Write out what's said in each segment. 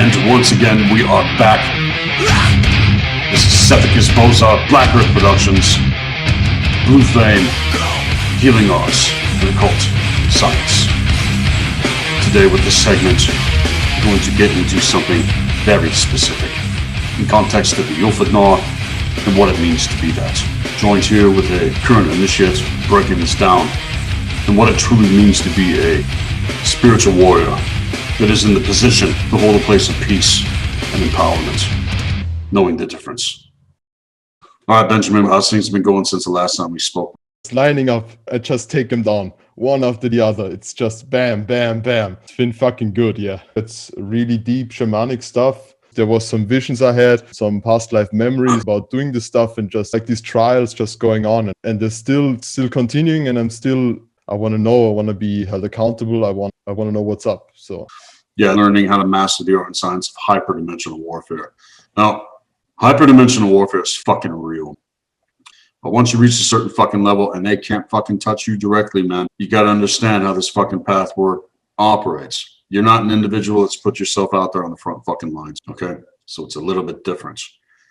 And once again, we are back. This is Cephicus Boza, Black Earth Productions, Blue Flame, Healing Arts, and Occult Science. Today with this segment, we're going to get into something very specific in context of the Úlfhéðnar and what it means to be that. Joined here with a current initiate, breaking this down, and what it truly means to be a spiritual warrior that is in the position to hold a place of peace and empowerment, knowing the difference. All right, Benjamin, how's things been going since the last time we spoke? It's lining up, I just take them down, one after the other. It's just bam, bam, bam. It's been fucking good, yeah. It's really deep shamanic stuff. There was some visions I had, some past life memories about doing this stuff, and just like these trials just going on. And they're still continuing, and I want to know, I want to be held accountable. I want to know what's up. So yeah, learning how to master the art and science of hyperdimensional warfare. Now, hyperdimensional warfare is fucking real. But once you reach a certain fucking level and they can't fucking touch you directly, man, you got to understand how this fucking path work operates. You're not an individual that's put yourself out there on the front fucking lines, okay? So it's a little bit different.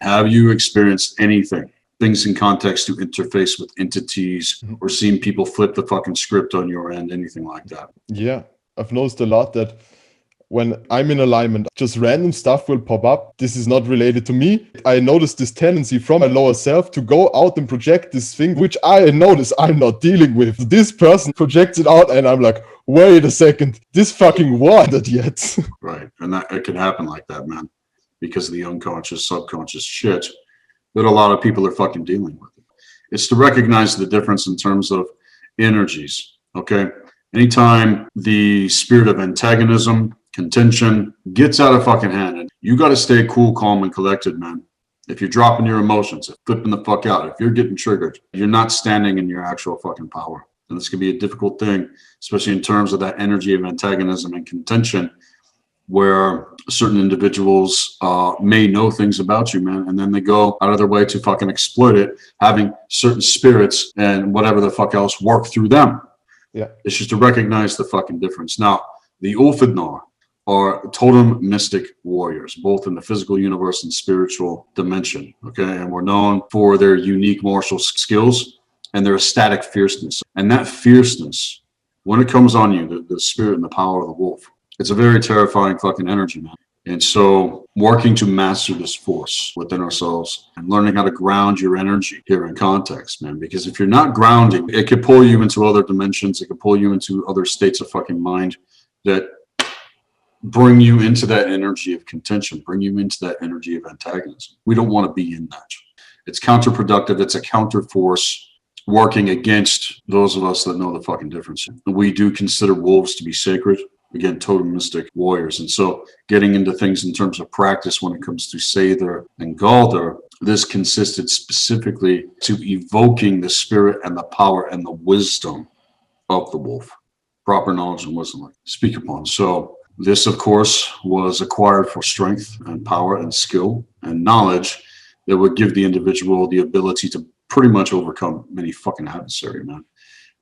Have you experienced anything? Things in context to interface with entities or seeing people flip the fucking script on your end, anything like that? Yeah, I've noticed a lot that when I'm in alignment, just random stuff will pop up. This is not related to me. I noticed this tendency from my lower self to go out and project this thing, which I notice I'm not dealing with. This person projects it out and I'm like, wait a second, this fucking wasn't yet. Right, and that it can happen like that, man, because of the unconscious, subconscious shit that a lot of people are fucking dealing with. It's to recognize the difference in terms of energies, okay? Anytime the spirit of antagonism, contention gets out of fucking hand, and you got to stay cool, calm, and collected, man. If you're dropping your emotions, if flipping the fuck out, if you're getting triggered, you're not standing in your actual fucking power. And this can be a difficult thing, especially in terms of that energy of antagonism and contention, where certain individuals may know things about you, man, and then they go out of their way to fucking exploit it, having certain spirits and whatever the fuck else work through them. Yeah, it's just to recognize the fucking difference. Now, the Úlfhéðnar are totem mystic warriors, both in the physical universe and spiritual dimension, okay? And we're known for their unique martial skills and their ecstatic fierceness. And that fierceness, when it comes on you, the spirit and the power of the wolf, it's a very terrifying fucking energy, man. And so working to master this force within ourselves and learning how to ground your energy here in context, man, because if you're not grounding, it could pull you into other dimensions. It could pull you into other states of fucking mind that bring you into that energy of contention, bring you into that energy of antagonism. We don't want to be in that. It's counterproductive. It's a counter force working against those of us that know the fucking difference. We do consider wolves to be sacred. Again, totem mystic warriors. And so getting into things in terms of practice when it comes to Seidr and Galdr, this consisted specifically to evoking the spirit and the power and the wisdom of the wolf. Proper knowledge and wisdom, like speak upon. So this, of course, was acquired for strength and power and skill and knowledge that would give the individual the ability to pretty much overcome many fucking adversary, man.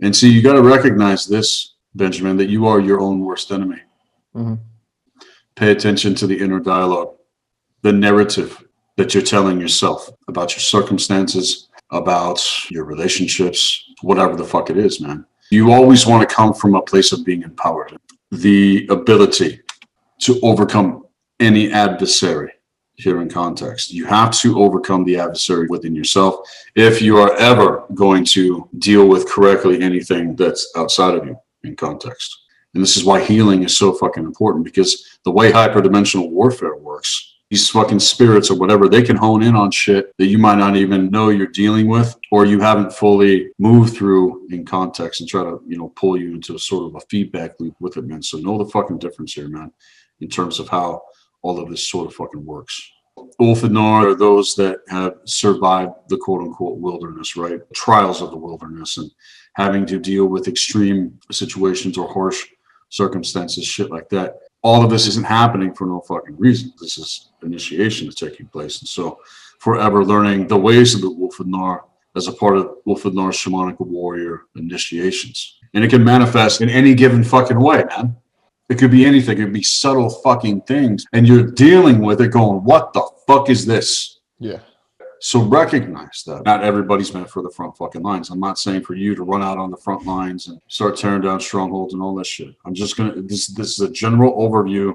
And so you got to recognize this, Benjamin, that you are your own worst enemy. Mm-hmm. Pay attention to the inner dialogue, the narrative that you're telling yourself about your circumstances, about your relationships, whatever the fuck it is, man. You always want to come from a place of being empowered. The ability to overcome any adversary here in context. You have to overcome the adversary within yourself if you are ever going to deal with correctly anything that's outside of you in context. And this is why healing is so fucking important, because the way hyperdimensional warfare works, these fucking spirits or whatever, they can hone in on shit that you might not even know you're dealing with, or you haven't fully moved through in context, and try to, pull you into a sort of a feedback loop with it, man. So know the fucking difference here, man, in terms of how all of this sort of fucking works. Úlfhéðnar are those that have survived the quote unquote wilderness, right? Trials of the wilderness and having to deal with extreme situations or harsh circumstances, shit like that. All of this isn't happening for no fucking reason. This is initiation is taking place. And so forever learning the ways of the Úlfhéðnar as a part of Úlfhéðnar's shamanic warrior initiations. And it can manifest in any given fucking way, man. It could be anything. It could be subtle fucking things. And you're dealing with it going, what the fuck is this? Yeah. So recognize that. Not everybody's meant for the front fucking lines. I'm not saying for you to run out on the front lines and start tearing down strongholds and all this shit. I'm just going to, this is a general overview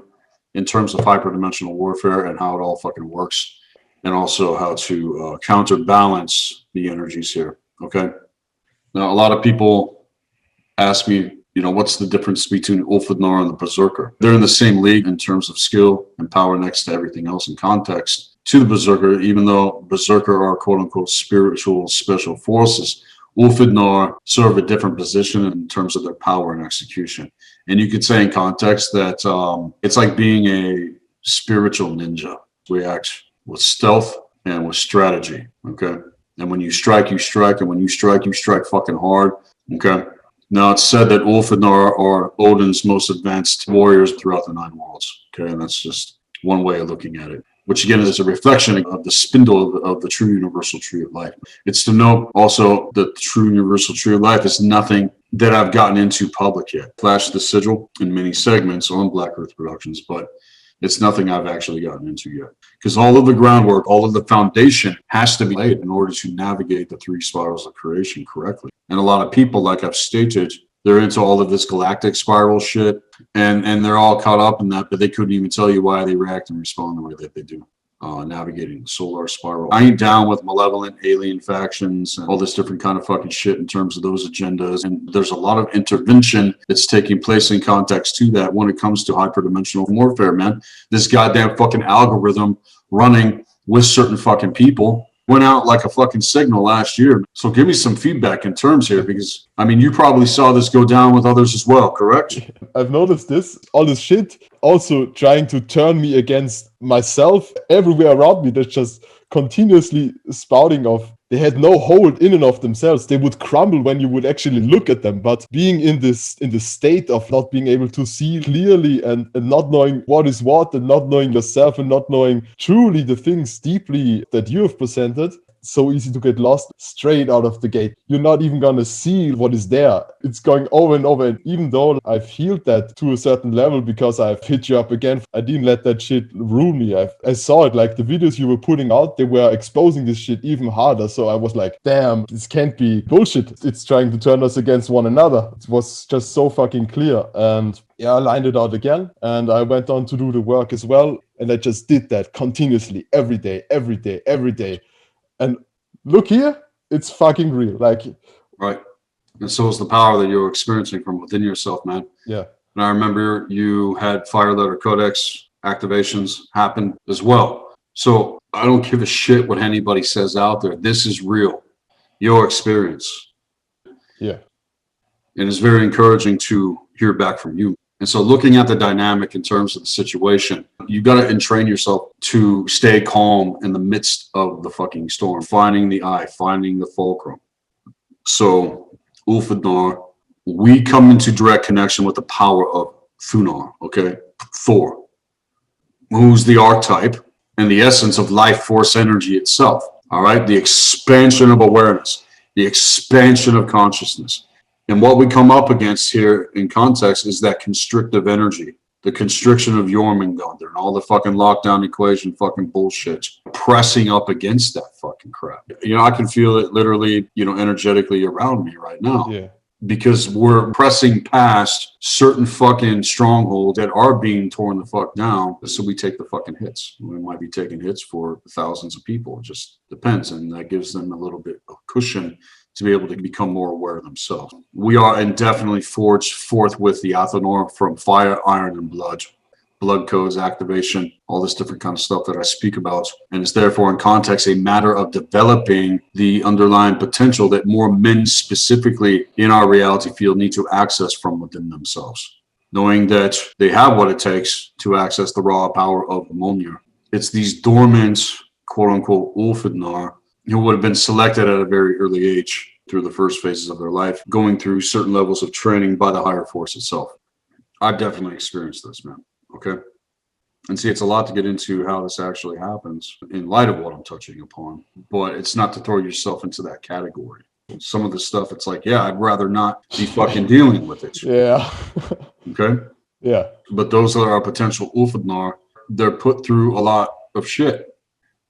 in terms of hyperdimensional warfare and how it all fucking works. And also how to counterbalance the energies here. Okay. Now, a lot of people ask me, you know, what's the difference between Úlfhéðnar and the Berserker? They're in the same league in terms of skill and power next to everything else in context to the Berserker, even though Berserker are quote unquote spiritual special forces. Úlfhéðnar serve a different position in terms of their power and execution. And you could say in context that it's like being a spiritual ninja. We act with stealth and with strategy. Okay. And when you strike, you strike. And when you strike fucking hard. Okay. Now, it's said that Úlfhéðnar are Odin's most advanced warriors throughout the 9 worlds. Okay, and that's just one way of looking at it, which again is a reflection of the spindle of the true universal tree of life. It's to note also that the true universal tree of life is nothing that I've gotten into public yet. Flashed the sigil in many segments on Black Earth Productions, but it's nothing I've actually gotten into yet. Because all of the groundwork, all of the foundation has to be laid in order to navigate the 3 spirals of creation correctly. And a lot of people, like I've stated, they're into all of this galactic spiral shit, and they're all caught up in that, but they couldn't even tell you why they react and respond the way that they do. Navigating the solar spiral. I ain't down with malevolent alien factions and all this different kind of fucking shit in terms of those agendas. And there's a lot of intervention that's taking place in context to that when it comes to hyperdimensional warfare, man. This goddamn fucking algorithm running with certain fucking people went out like a fucking signal last year. So give me some feedback in terms here, because I mean, you probably saw this go down with others as well, correct? I've noticed this, all this shit, also trying to turn me against myself. Everywhere around me, there's just continuously spouting of, they had no hold in and of themselves. They would crumble when you would actually look at them. But being in the state of not being able to see clearly and not knowing what is what, and not knowing yourself, and not knowing truly the things deeply that you have presented, so easy to get lost straight out of the gate. You're not even gonna see what is there. It's going over and over. And even though I've healed that to a certain level because I've hit you up again, I didn't let that shit rule me. I saw it, like the videos you were putting out, they were exposing this shit even harder. So I was like, damn, this can't be bullshit. It's trying to turn us against one another. It was just so fucking clear. And yeah, I lined it out again. And I went on to do the work as well. And I just did that continuously, every day. And look here, it's fucking real. Like, right. And so is the power that you're experiencing from within yourself, man. Yeah. And I remember you had Fire Letter Codex activations happen as well. So I don't give a shit what anybody says out there. This is real. Your experience. Yeah. And it's very encouraging to hear back from you. And so looking at the dynamic in terms of the situation, you got to entrain yourself to stay calm in the midst of the fucking storm, finding the eye, finding the fulcrum. So Úlfhéðnar, we come into direct connection with the power of Thunar, okay? Thor, who's the archetype and the essence of life force energy itself, all right? The expansion of awareness, the expansion of consciousness. And what we come up against here in context is that constrictive energy, the constriction of Jormungandr and all the fucking lockdown equation fucking bullshit, pressing up against that fucking crap. You know, I can feel it literally, you know, energetically around me right now. Yeah. Because we're pressing past certain fucking strongholds that are being torn the fuck down. So we take the fucking hits. We might be taking hits for thousands of people. It just depends. And that gives them a little bit of cushion to be able to become more aware of themselves. We are indefinitely forged forth with the Athanor from fire, iron, and blood codes, activation, all this different kind of stuff that I speak about. And it's therefore in context a matter of developing the underlying potential that more men specifically in our reality field need to access from within themselves, knowing that they have what it takes to access the raw power of ammonia. It's these dormant, quote unquote, Úlfhéðnar, who would have been selected at a very early age through the first phases of their life, going through certain levels of training by the higher force itself. I've definitely experienced this, man. Okay. And see, it's a lot to get into how this actually happens in light of what I'm touching upon, but it's not to throw yourself into that category. Some of the stuff, it's like, yeah, I'd rather not be fucking dealing with it. Yeah. Okay. Yeah. But those that are potential Úlfhéðnar, they're put through a lot of shit.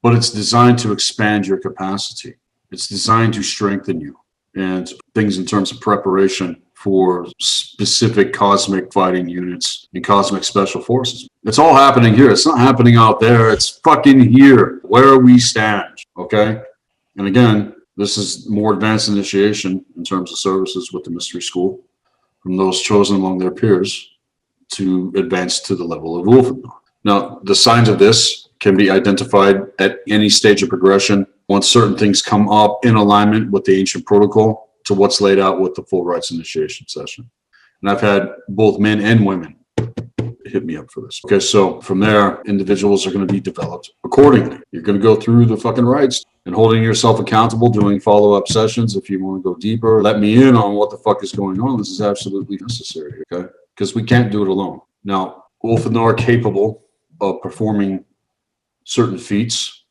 But it's designed to expand your capacity. It's designed to strengthen you. And things in terms of preparation for specific cosmic fighting units and cosmic special forces. It's all happening here. It's not happening out there. It's fucking here, where we stand, okay? And again, this is more advanced initiation in terms of services with the mystery school from those chosen among their peers to advance to the level of Úlfhéðnar. Now, the signs of this can be identified at any stage of progression once certain things come up in alignment with the ancient protocol to what's laid out with the full rites initiation session. And I've had both men and women hit me up for this. Okay, so from there, individuals are going to be developed accordingly. You're going to go through the fucking rites and holding yourself accountable, doing follow-up sessions. If you want to go deeper, let me in on what the fuck is going on. This is absolutely necessary, okay? Because we can't do it alone. Now, Úlfhéðnar are capable of performing certain feats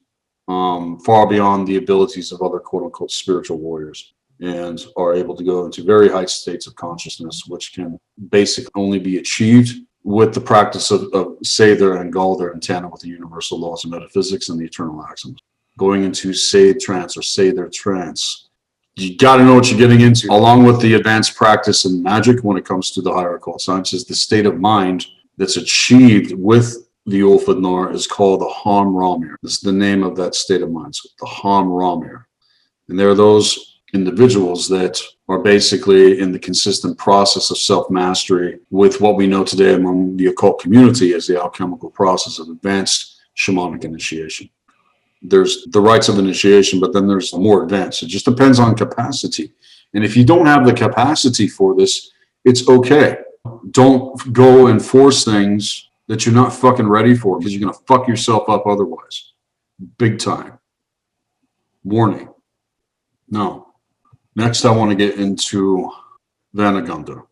far beyond the abilities of other quote-unquote spiritual warriors, and are able to go into very high states of consciousness, which can basically only be achieved with the practice of Seidr and Galder in tandem with the universal laws of metaphysics and the eternal axioms. Going into Seidr trance or Seidr trance, you got to know what you're getting into. Along with the advanced practice in magic when it comes to the higher occult sciences, the state of mind that's achieved with the Úlfhéðnar is called the Ham Ramir. This is the name of that state of mind, so the Ham Ramir. And there are those individuals that are basically in the consistent process of self-mastery with what we know today among the occult community as the alchemical process of advanced shamanic initiation. There's the rites of initiation, but then there's more advanced. It just depends on capacity. And if you don't have the capacity for this, it's okay. Don't go and force things that you're not fucking ready for, because you're going to fuck yourself up otherwise. Big time. Warning. No. Next, I want to get into Vanagundr.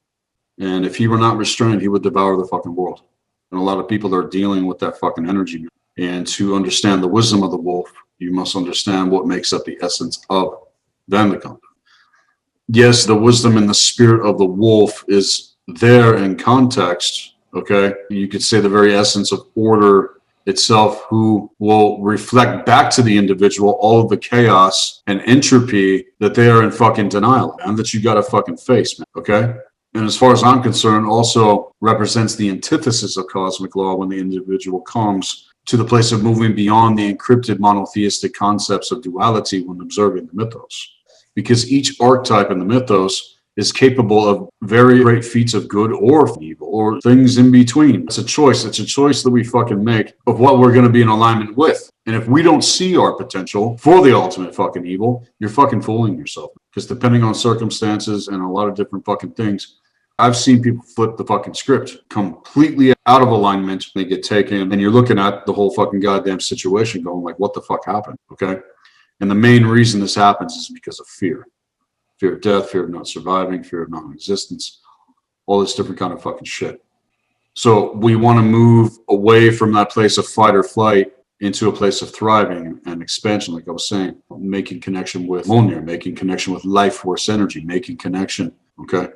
And if he were not restrained, he would devour the fucking world. And a lot of people are dealing with that fucking energy. And to understand the wisdom of the wolf, you must understand what makes up the essence of Vanagundr. Yes, the wisdom and the spirit of the wolf is there in context, okay? You could say the very essence of order itself, who will reflect back to the individual all of the chaos and entropy that they are in fucking denial, and that you got to fucking face, man, okay? And as far as I'm concerned, also represents the antithesis of cosmic law when the individual comes to the place of moving beyond the encrypted monotheistic concepts of duality when observing the mythos. Because each archetype in the mythos is capable of very great feats of good or evil, or things in between. It's a choice. It's a choice that we fucking make of what we're going to be in alignment with. And if we don't see our potential for the ultimate fucking evil, you're fucking fooling yourself. Because depending on circumstances and a lot of different fucking things, I've seen people flip the fucking script completely out of alignment. They get taken, and you're looking at the whole fucking goddamn situation going like, what the fuck happened? Okay. And the main reason this happens is because of fear. Fear of death, fear of not surviving, fear of non-existence, all this different kind of fucking shit. So we want to move away from that place of fight or flight into a place of thriving and expansion, like I was saying, making connection with Mjolnir, making connection with life force energy, making connection, okay?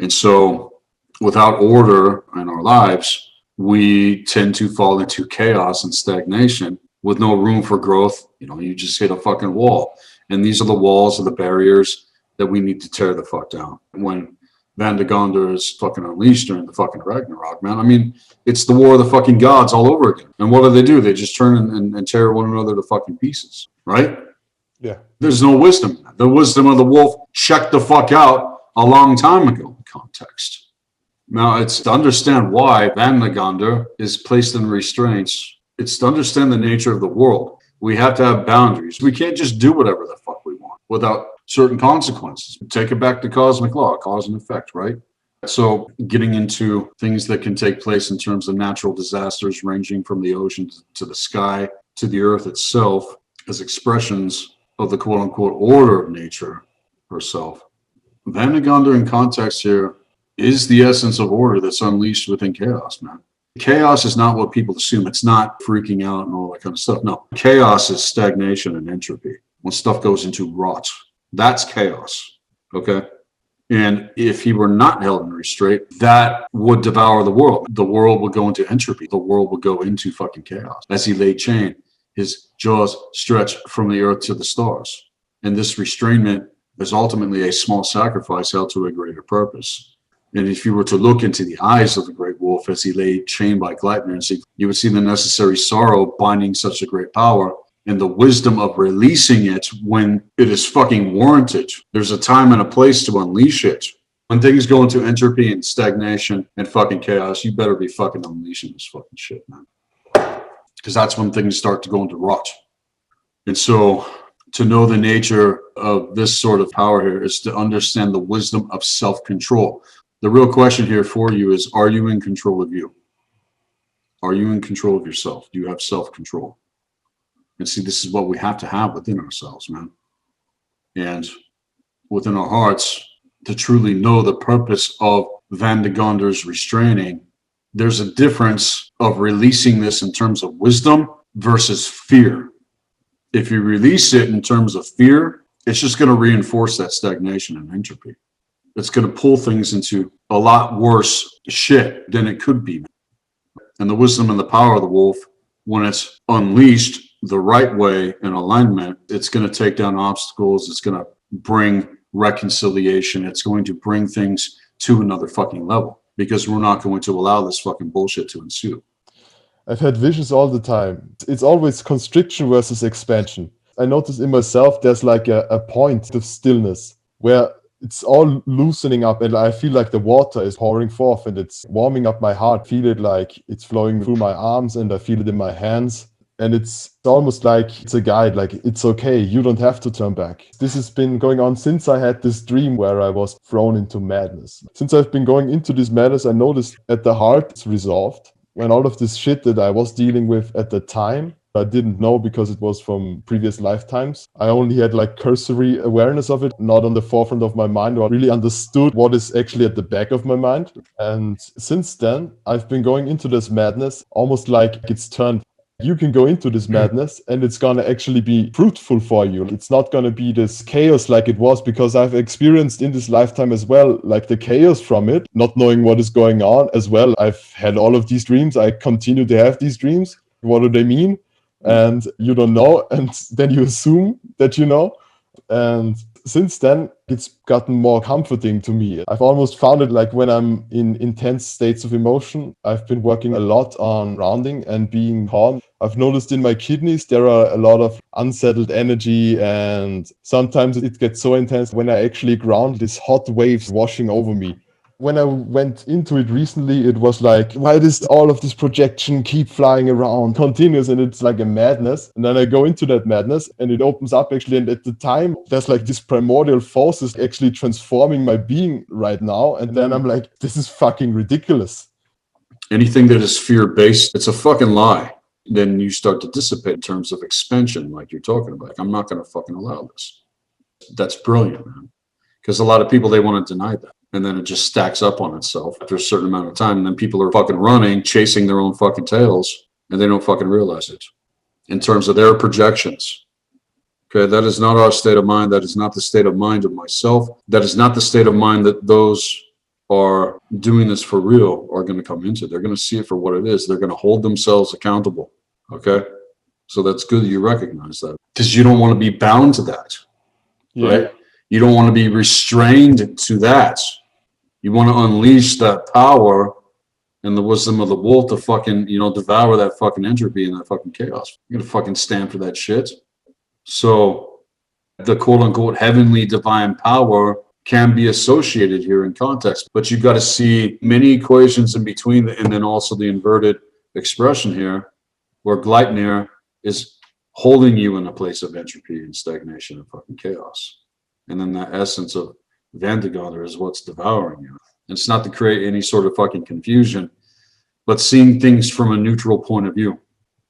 And so without order in our lives, we tend to fall into chaos and stagnation with no room for growth. You know, you just hit a fucking wall. And these are the walls or the barriers that we need to tear the fuck down. When Vanagundr is fucking unleashed during the fucking Ragnarok, man, I mean, it's the war of the fucking gods all over again. And what do? They just turn and tear one another to fucking pieces, right? Yeah. There's no wisdom. The wisdom of the wolf checked the fuck out a long time ago in context. Now, it's to understand why Vanagundr is placed in restraints. It's to understand the nature of the world. We have to have boundaries. We can't just do whatever the fuck we want without certain consequences. Take it back to cosmic law, cause and effect, right? So getting into things that can take place in terms of natural disasters ranging from the ocean to the sky to the earth itself as expressions of the quote-unquote order of nature herself. Vanagundr in context here is the essence of order that's unleashed within chaos, man. Chaos is not what people assume. It's not freaking out and all that kind of stuff. No, chaos is stagnation and entropy. When stuff goes into rot, that's chaos, okay? And if he were not held in restraint, that would devour the world. The world would go into entropy. The world would go into fucking chaos. As he lay chained, his jaws stretched from the earth to the stars. And this restrainment is ultimately a small sacrifice held to a greater purpose. And if you were to look into the eyes of the great wolf as he lay chained by Gleipnir, you would see the necessary sorrow binding such a great power, and the wisdom of releasing it when it is fucking warranted. There's a time and a place to unleash it. When things go into entropy and stagnation and fucking chaos, you better be fucking unleashing this fucking shit, man. Because that's when things start to go into rot. And so to know the nature of this sort of power here is to understand the wisdom of self-control. The real question here for you is, are you in control of you? Are you in control of yourself? Do you have self-control? And see, this is what we have to have within ourselves, man. And within our hearts, to truly know the purpose of Van de Gonder's restraining, there's a difference of releasing this in terms of wisdom versus fear. If you release it in terms of fear, it's just going to reinforce that stagnation and entropy. It's going to pull things into a lot worse shit than it could be. And the wisdom and the power of the wolf, when it's unleashed the right way in alignment, it's going to take down obstacles. It's going to bring reconciliation. It's going to bring things to another fucking level, because we're not going to allow this fucking bullshit to ensue. I've had visions all the time. It's always constriction versus expansion. I notice in myself there's like a point of stillness where it's all loosening up, and I feel like the water is pouring forth and it's warming up my heart. I feel it like it's flowing through my arms, and I feel it in my hands. And it's almost like it's a guide, like it's okay, you don't have to turn back. This has been going on since I had this dream where I was thrown into madness. Since I've been going into this madness, I noticed at the heart it's resolved. When all of this shit that I was dealing with at the time, I didn't know because it was from previous lifetimes. I only had like cursory awareness of it, not on the forefront of my mind, or really understood what is actually at the back of my mind. And since then, I've been going into this madness almost like it's turned. You can go into this madness and it's going to actually be fruitful for you. It's not going to be this chaos like it was, because I've experienced in this lifetime as well, like the chaos from it, not knowing what is going on as well. I've had all of these dreams. I continue to have these dreams. What do they mean? And you don't know. And then you assume that you know. And since then, it's gotten more comforting to me. I've almost found it like when I'm in intense states of emotion, I've been working a lot on grounding and being calm. I've noticed in my kidneys, there are a lot of unsettled energy, and sometimes it gets so intense when I actually ground, these hot waves washing over me. When I went into it recently, it was like, why does all of this projection keep flying around continuous? And it's like a madness. And then I go into that madness and it opens up actually. And at the time, there's like this primordial force is actually transforming my being right now. And then I'm like, this is fucking ridiculous. Anything that is fear-based, it's a fucking lie. Then you start to dissipate in terms of expansion, like you're talking about. I'm not going to fucking allow this. That's brilliant, man. Because a lot of people, they want to deny that. And then it just stacks up on itself after a certain amount of time. And then people are fucking running, chasing their own fucking tails, and they don't fucking realize it in terms of their projections. Okay, that is not our state of mind. That is not the state of mind of myself. That is not the state of mind that those are doing this for real are going to come into. They're going to see it for what it is. They're going to hold themselves accountable. Okay, so that's good that you recognize that, because you don't want to be bound to that. Yeah. Right? You don't want to be restrained to that. You want to unleash that power and the wisdom of the wolf to fucking, devour that fucking entropy and that fucking chaos. You're going to fucking stand for that shit. So the quote unquote heavenly divine power can be associated here in context, but you've got to see many equations in between, and then also the inverted expression here where Gleipnir is holding you in a place of entropy and stagnation and fucking chaos. And then that essence of Van de Gonder is what's devouring you. And it's not to create any sort of fucking confusion, but seeing things from a neutral point of view,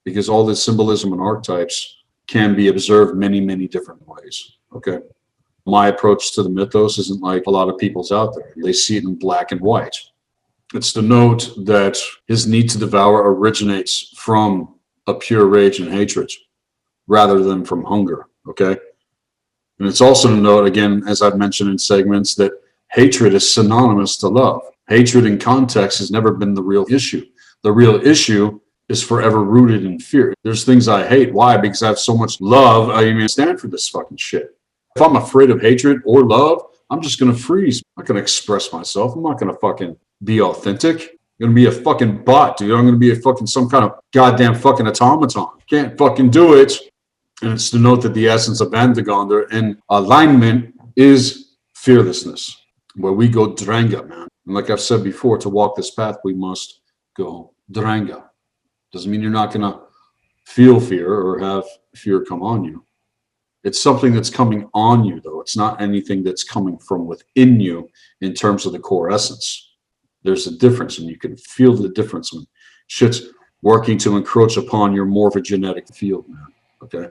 because all this symbolism and archetypes can be observed many, many different ways. Okay. My approach to the mythos isn't like a lot of people's out there. They see it in black and white. It's to note that his need to devour originates from a pure rage and hatred rather than from hunger. Okay. And it's also to note, again, as I've mentioned in segments, that hatred is synonymous to love. Hatred in context has never been the real issue. The real issue is forever rooted in fear. There's things I hate. Why? Because I have so much love. I even stand for this fucking shit. If I'm afraid of hatred or love, I'm just going to freeze. I'm not going to express myself. I'm not going to fucking be authentic. I'm going to be a fucking bot, dude. I'm going to be a fucking some kind of goddamn fucking automaton. Can't fucking do it. And it's to note that the essence of Vandagandr in alignment is fearlessness, where we go Dranga, man. And like I've said before, to walk this path, we must go Dranga. Doesn't mean you're not going to feel fear or have fear come on you. It's something that's coming on you, though. It's not anything that's coming from within you in terms of the core essence. There's a difference, and you can feel the difference when shit's working to encroach upon your morphogenetic field, man. Okay?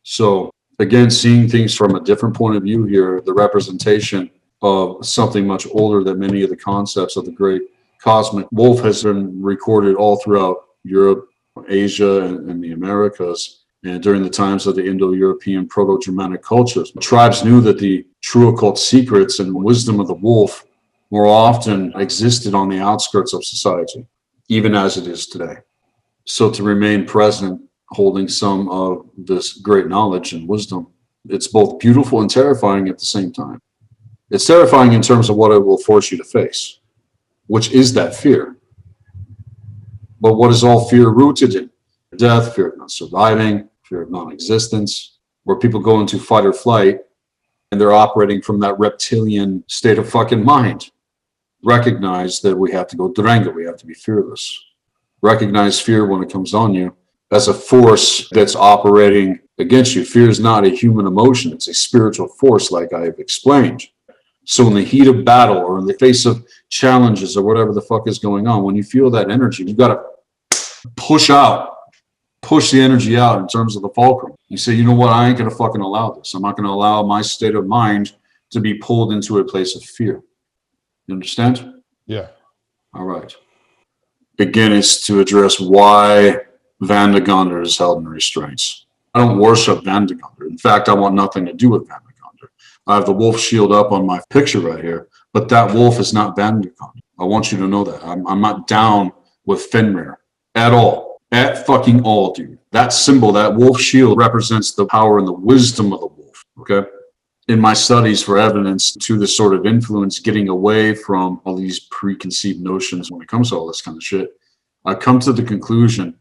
So, again, seeing things from a different point of view here, the representation of something much older than many of the concepts of the great cosmic wolf has been recorded all throughout Europe, Asia, and the Americas. And during the times of the Indo-European Proto-Germanic cultures, tribes knew that the true occult secrets and wisdom of the wolf more often existed on the outskirts of society, even as it is today. So to remain present, holding some of this great knowledge and wisdom, it's both beautiful and terrifying at the same time. It's terrifying in terms of what it will force you to face, which is that fear. But what is all fear rooted in? Death, fear of not surviving, fear of non-existence, where people go into fight or flight and they're operating from that reptilian state of fucking mind. Recognize that we have to go Dranga, we have to be fearless. Recognize fear when it comes on you as a force that's operating against you. Fear is not a human emotion, it's a spiritual force, like I have explained. So in the heat of battle or in the face of challenges or whatever the fuck is going on, when you feel that energy, you've got to push the energy out in terms of the fulcrum. You say, you know what, I ain't going to fucking allow this. I'm not going to allow my state of mind to be pulled into a place of fear. You understand? Yeah. All right. Again, it's to address why Vandagandr is held in restraints. I don't worship Vandagandr. In fact, I want nothing to do with Vandagandr. I have the wolf shield up on my picture right here, but that wolf is not Vandagandr. I want you to know that. I'm not down with Fenrir at all. At fucking all, dude. That symbol, that wolf shield, represents the power and the wisdom of the wolf, okay? In my studies for evidence to this sort of influence, getting away from all these preconceived notions when it comes to all this kind of shit, I've come to the conclusion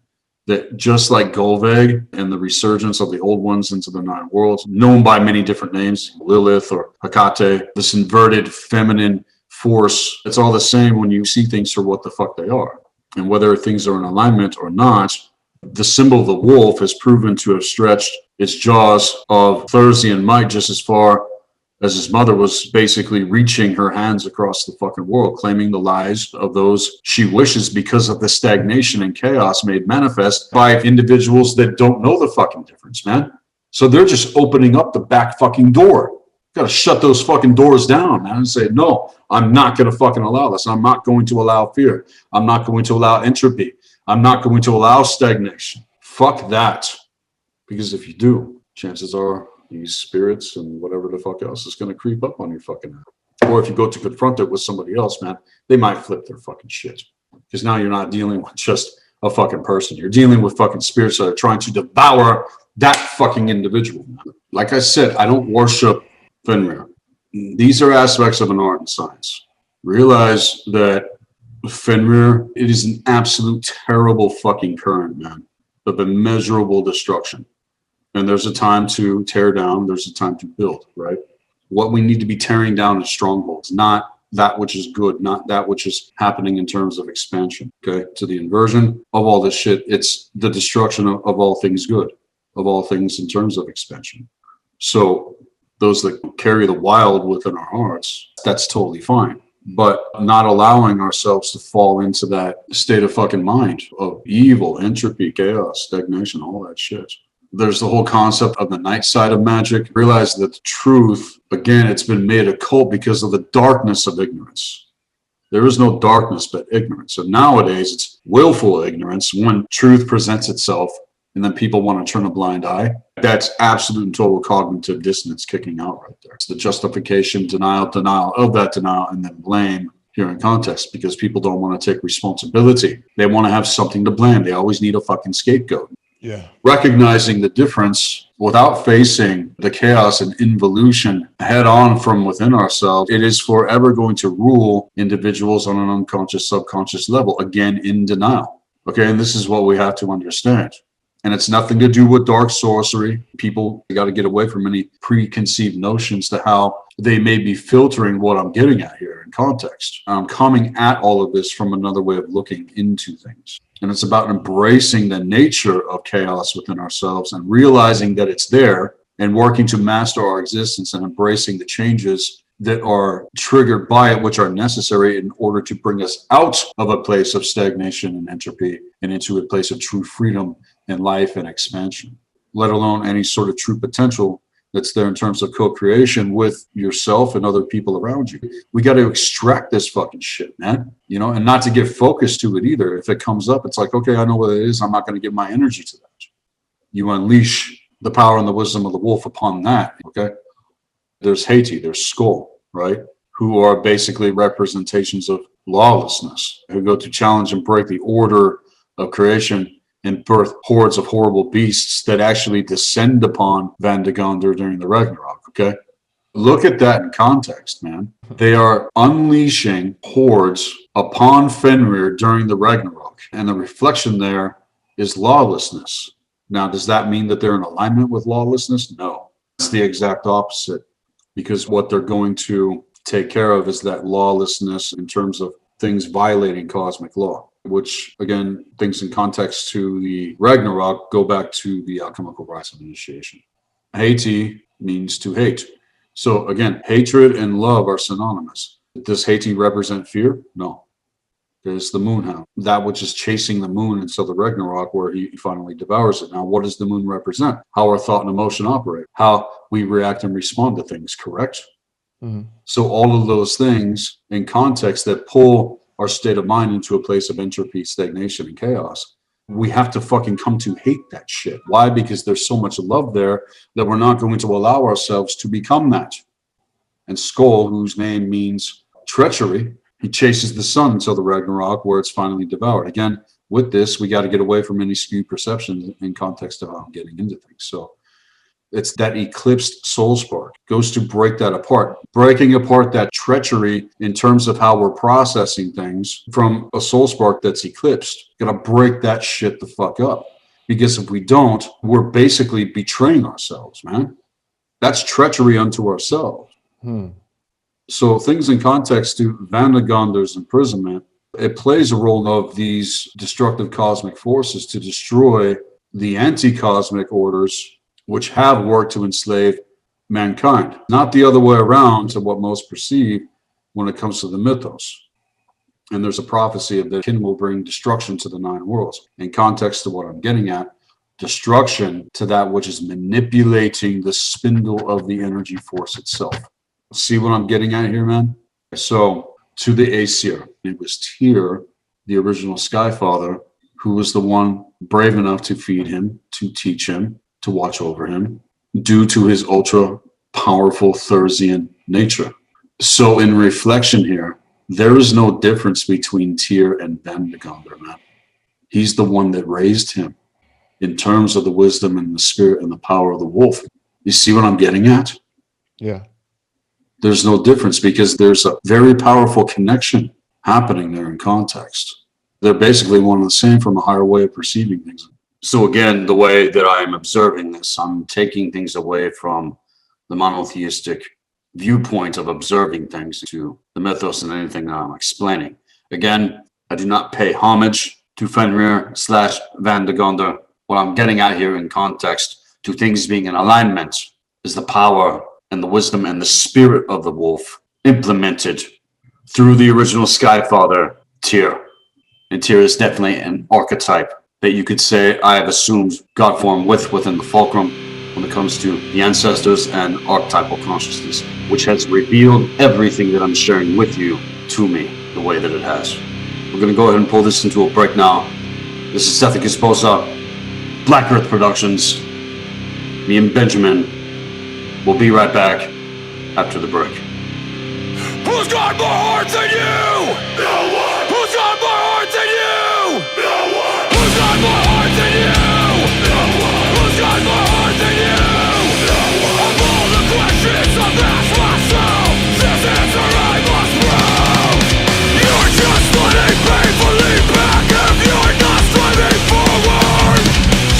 that just like Golveg and the resurgence of the old ones into the nine worlds, known by many different names, Lilith or Hecate, this inverted feminine force, it's all the same when you see things for what the fuck they are. And whether things are in alignment or not, the symbol of the wolf has proven to have stretched its jaws of Thursian might just as far as his mother was basically reaching her hands across the fucking world, claiming the lives of those she wishes because of the stagnation and chaos made manifest by individuals that don't know the fucking difference, man. So they're just opening up the back fucking door. Got to shut those fucking doors down, man, and say, no, I'm not going to fucking allow this. I'm not going to allow fear. I'm not going to allow entropy. I'm not going to allow stagnation. Fuck that. Because if you do, chances are these spirits and whatever the fuck else is going to creep up on your fucking head. Or if you go to confront it with somebody else, man, they might flip their fucking shit. Because now you're not dealing with just a fucking person. You're dealing with fucking spirits that are trying to devour that fucking individual, man. Like I said, I don't worship Fenrir. These are aspects of an art and science. Realize that Fenrir, it is an absolute terrible fucking current, man, of immeasurable destruction. And there's a time to tear down, there's a time to build, right? What we need to be tearing down is strongholds, not that which is good, not that which is happening in terms of expansion, okay? To the inversion of all this shit, it's the destruction of all things good, of all things in terms of expansion. So those that carry the wild within our hearts, that's totally fine. But not allowing ourselves to fall into that state of fucking mind of evil, entropy, chaos, stagnation, all that shit. There's the whole concept of the night side of magic. Realize that the truth, again, it's been made occult because of the darkness of ignorance. There is no darkness but ignorance. And nowadays, it's willful ignorance when truth presents itself and then people want to turn a blind eye. That's absolute and total cognitive dissonance kicking out right there. It's the justification, denial of that denial, and then blame here in context, because people don't want to take responsibility. They want to have something to blame. They always need a fucking scapegoat. Yeah. Recognizing the difference without facing the chaos and involution head on from within ourselves, it is forever going to rule individuals on an unconscious, subconscious level, again, in denial. Okay, and this is what we have to understand. And it's nothing to do with dark sorcery. People got to get away from any preconceived notions to how they may be filtering what I'm getting at here in context. I'm coming at all of this from another way of looking into things. And it's about embracing the nature of chaos within ourselves and realizing that it's there and working to master our existence and embracing the changes that are triggered by it, which are necessary in order to bring us out of a place of stagnation and entropy and into a place of true freedom and life and expansion, let alone any sort of true potential that's there in terms of co-creation with yourself and other people around you. We got to extract this fucking shit, man, you know, and not to get focused to it either. If it comes up, it's like, okay, I know what it is. I'm not going to give my energy to that. You unleash the power and the wisdom of the wolf upon that, okay? There's Haiti, there's Skull, right? Who are basically representations of lawlessness, who go to challenge and break the order of creation and birth hordes of horrible beasts that actually descend upon Van de Gondar during the Ragnarok, okay? Look at that in context, man. They are unleashing hordes upon Fenrir during the Ragnarok, and the reflection there is lawlessness. Now, does that mean that they're in alignment with lawlessness? No, it's the exact opposite, because what they're going to take care of is that lawlessness in terms of things violating cosmic law, which, again, things in context to the Ragnarok go back to the alchemical rise of initiation. Haiti means to hate. So, again, hatred and love are synonymous. Does Haiti represent fear? No. It's the moonhound, that which is chasing the moon until the Ragnarok, where he finally devours it. Now, what does the moon represent? How our thought and emotion operate, how we react and respond to things, correct? Mm-hmm. So all of those things in context that pull our state of mind into a place of entropy, stagnation, and chaos, we have to fucking come to hate that shit. Why? Because there's so much love there that we're not going to allow ourselves to become that. And Skull, whose name means treachery, he chases the sun until the Ragnarok, where it's finally devoured. Again, with this, we got to get away from any skewed perceptions in context of how I'm getting into things. So it's that eclipsed soul spark goes to break that apart, breaking apart that treachery in terms of how we're processing things from a soul spark that's eclipsed. Got to break that shit the fuck up, because if we don't, we're basically betraying ourselves, man. That's treachery unto ourselves. So things in context to Van de Gondar's imprisonment, it plays a role of these destructive cosmic forces to destroy the anti-cosmic orders, which have worked to enslave mankind. Not the other way around to what most perceive when it comes to the mythos. And there's a prophecy of that kin will bring destruction to the 9 worlds. In context to what I'm getting at, destruction to that which is manipulating the spindle of the energy force itself. See what I'm getting at here, man? So to the Aesir, it was Tyr, the original Sky Father, who was the one brave enough to feed him, to teach him, to watch over him, due to his ultra powerful Thursian nature. So in reflection here, there is no difference between Tyr and Van de Gondar, man. He's the one that raised him in terms of the wisdom and the spirit and the power of the wolf. You see what I'm getting at? Yeah. There's no difference, because there's a very powerful connection happening there in context. They're basically one and the same from a higher way of perceiving things. So again, the way that I'm observing this, I'm taking things away from the monotheistic viewpoint of observing things to the mythos and anything that I'm explaining. Again, I do not pay homage to Fenrir / Van de Gondar. What I'm getting at here in context to things being in alignment is the power and the wisdom and the spirit of the wolf implemented through the original Sky Father, Tyr. And Tyr is definitely an archetype that you could say I have assumed God form within the fulcrum when it comes to the ancestors and archetypal consciousness, which has revealed everything that I'm sharing with you to me the way that it has. We're going to go ahead and pull this into a break now. This is Seth Esposa. Black Earth Productions. Me and Benjamin will be right back after the break. Who's got more heart than you? No one. Who's got more heart than you? No one. Who's got more heart than you? No one. Who's got more heart than you? No one. Of all the questions I've asked myself, this answer I must prove. You're just letting painfully back if you're not striving forward.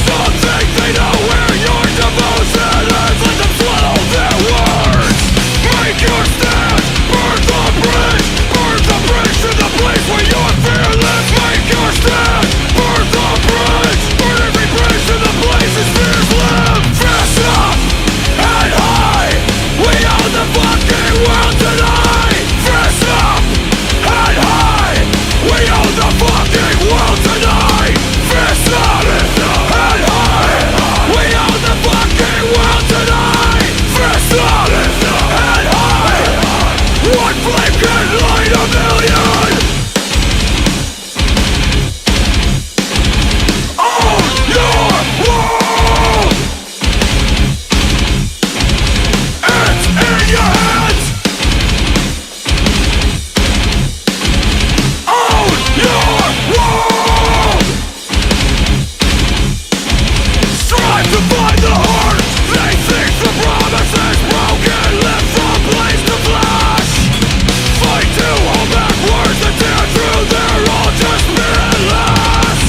Some think they know where your devotion is, let them swallow their words. Make your stand. Burn the bridge to the place where you're fearless. Make your stand. Burn the bridge. Burn every bridge to the places fears live. Fist up and high. We own the fucking world tonight. Fist up and high. We own the fucking world tonight. Fist up and high. We own the fucking world tonight. Fist up and high. One flame can light a million. Own your world. It's in your hands. Own your world. Strive to find the heart. They think the promise is broken. Live from place to flash. Fight to hold back words that tear through. They're all just meaningless.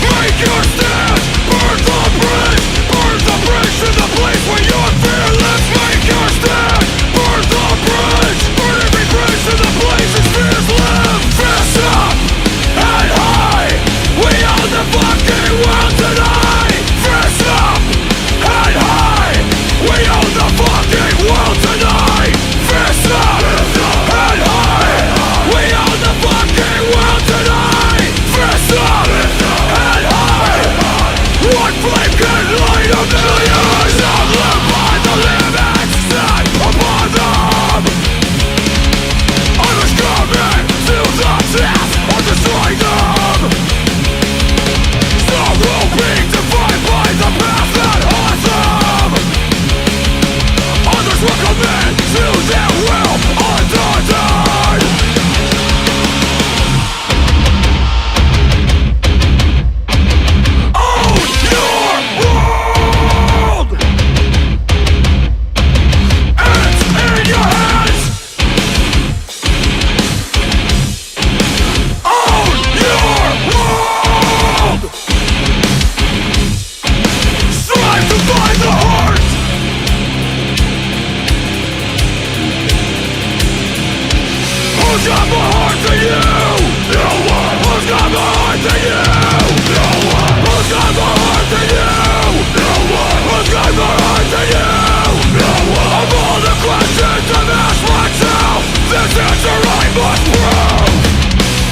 Make your stand. Burn the bridge. Burn the bridge to the place where you're fearless. Make your stand. Burn the bridge. Burn every bridge to the places fears live. Fist up and high. We own the fucking world tonight. Fist up and high. We own the fucking world tonight. Fist up and high. We own the fucking world tonight. Fist up and high. One flame can light a million. Some live by the limits set upon them. Others coming to the task of destroying them. Some will be defined by the path that haunts them. Others will commit to their will undaunted. Own your world. It's in your hands. Own your world. Strive to find the heart. Who's got more heart than you? No one. Who's got more heart than you? No one. Who's got more heart than you? No one. Who's got more heart than you? No one. Of all the questions I've asked myself, this answer I must prove.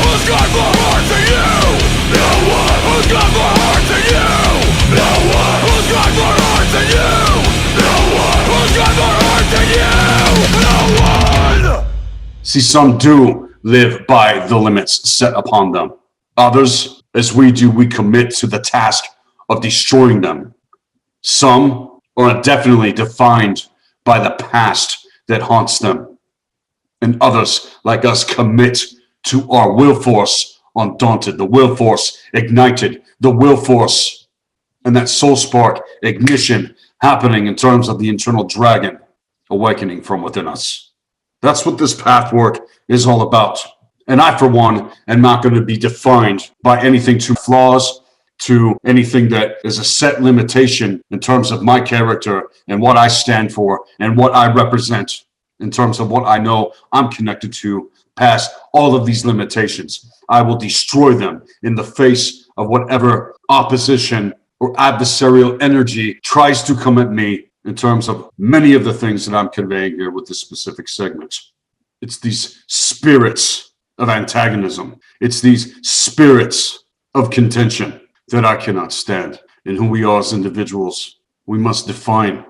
Who's got more heart than you? No one. Who's got more heart than you? No one. Who's got more heart than you? No one. Who's got more heart than you? No one. See, some do live by the limits set upon them. Others, as we do, we commit to the task of destroying them. Some are definitely defined by the past that haunts them. And others, like us, commit to our will force undaunted, the will force ignited, the will force and that soul spark ignition happening in terms of the internal dragon awakening from within us. That's what this path work is all about. And I, for one, am not going to be defined by anything to flaws, to anything that is a set limitation in terms of my character and what I stand for and what I represent in terms of what I know I'm connected to past all of these limitations. I will destroy them in the face of whatever opposition or adversarial energy tries to come at me in terms of many of the things that I'm conveying here with this specific segment. It's these spirits of antagonism. It's these spirits of contention that I cannot stand. And who we are as individuals, we must define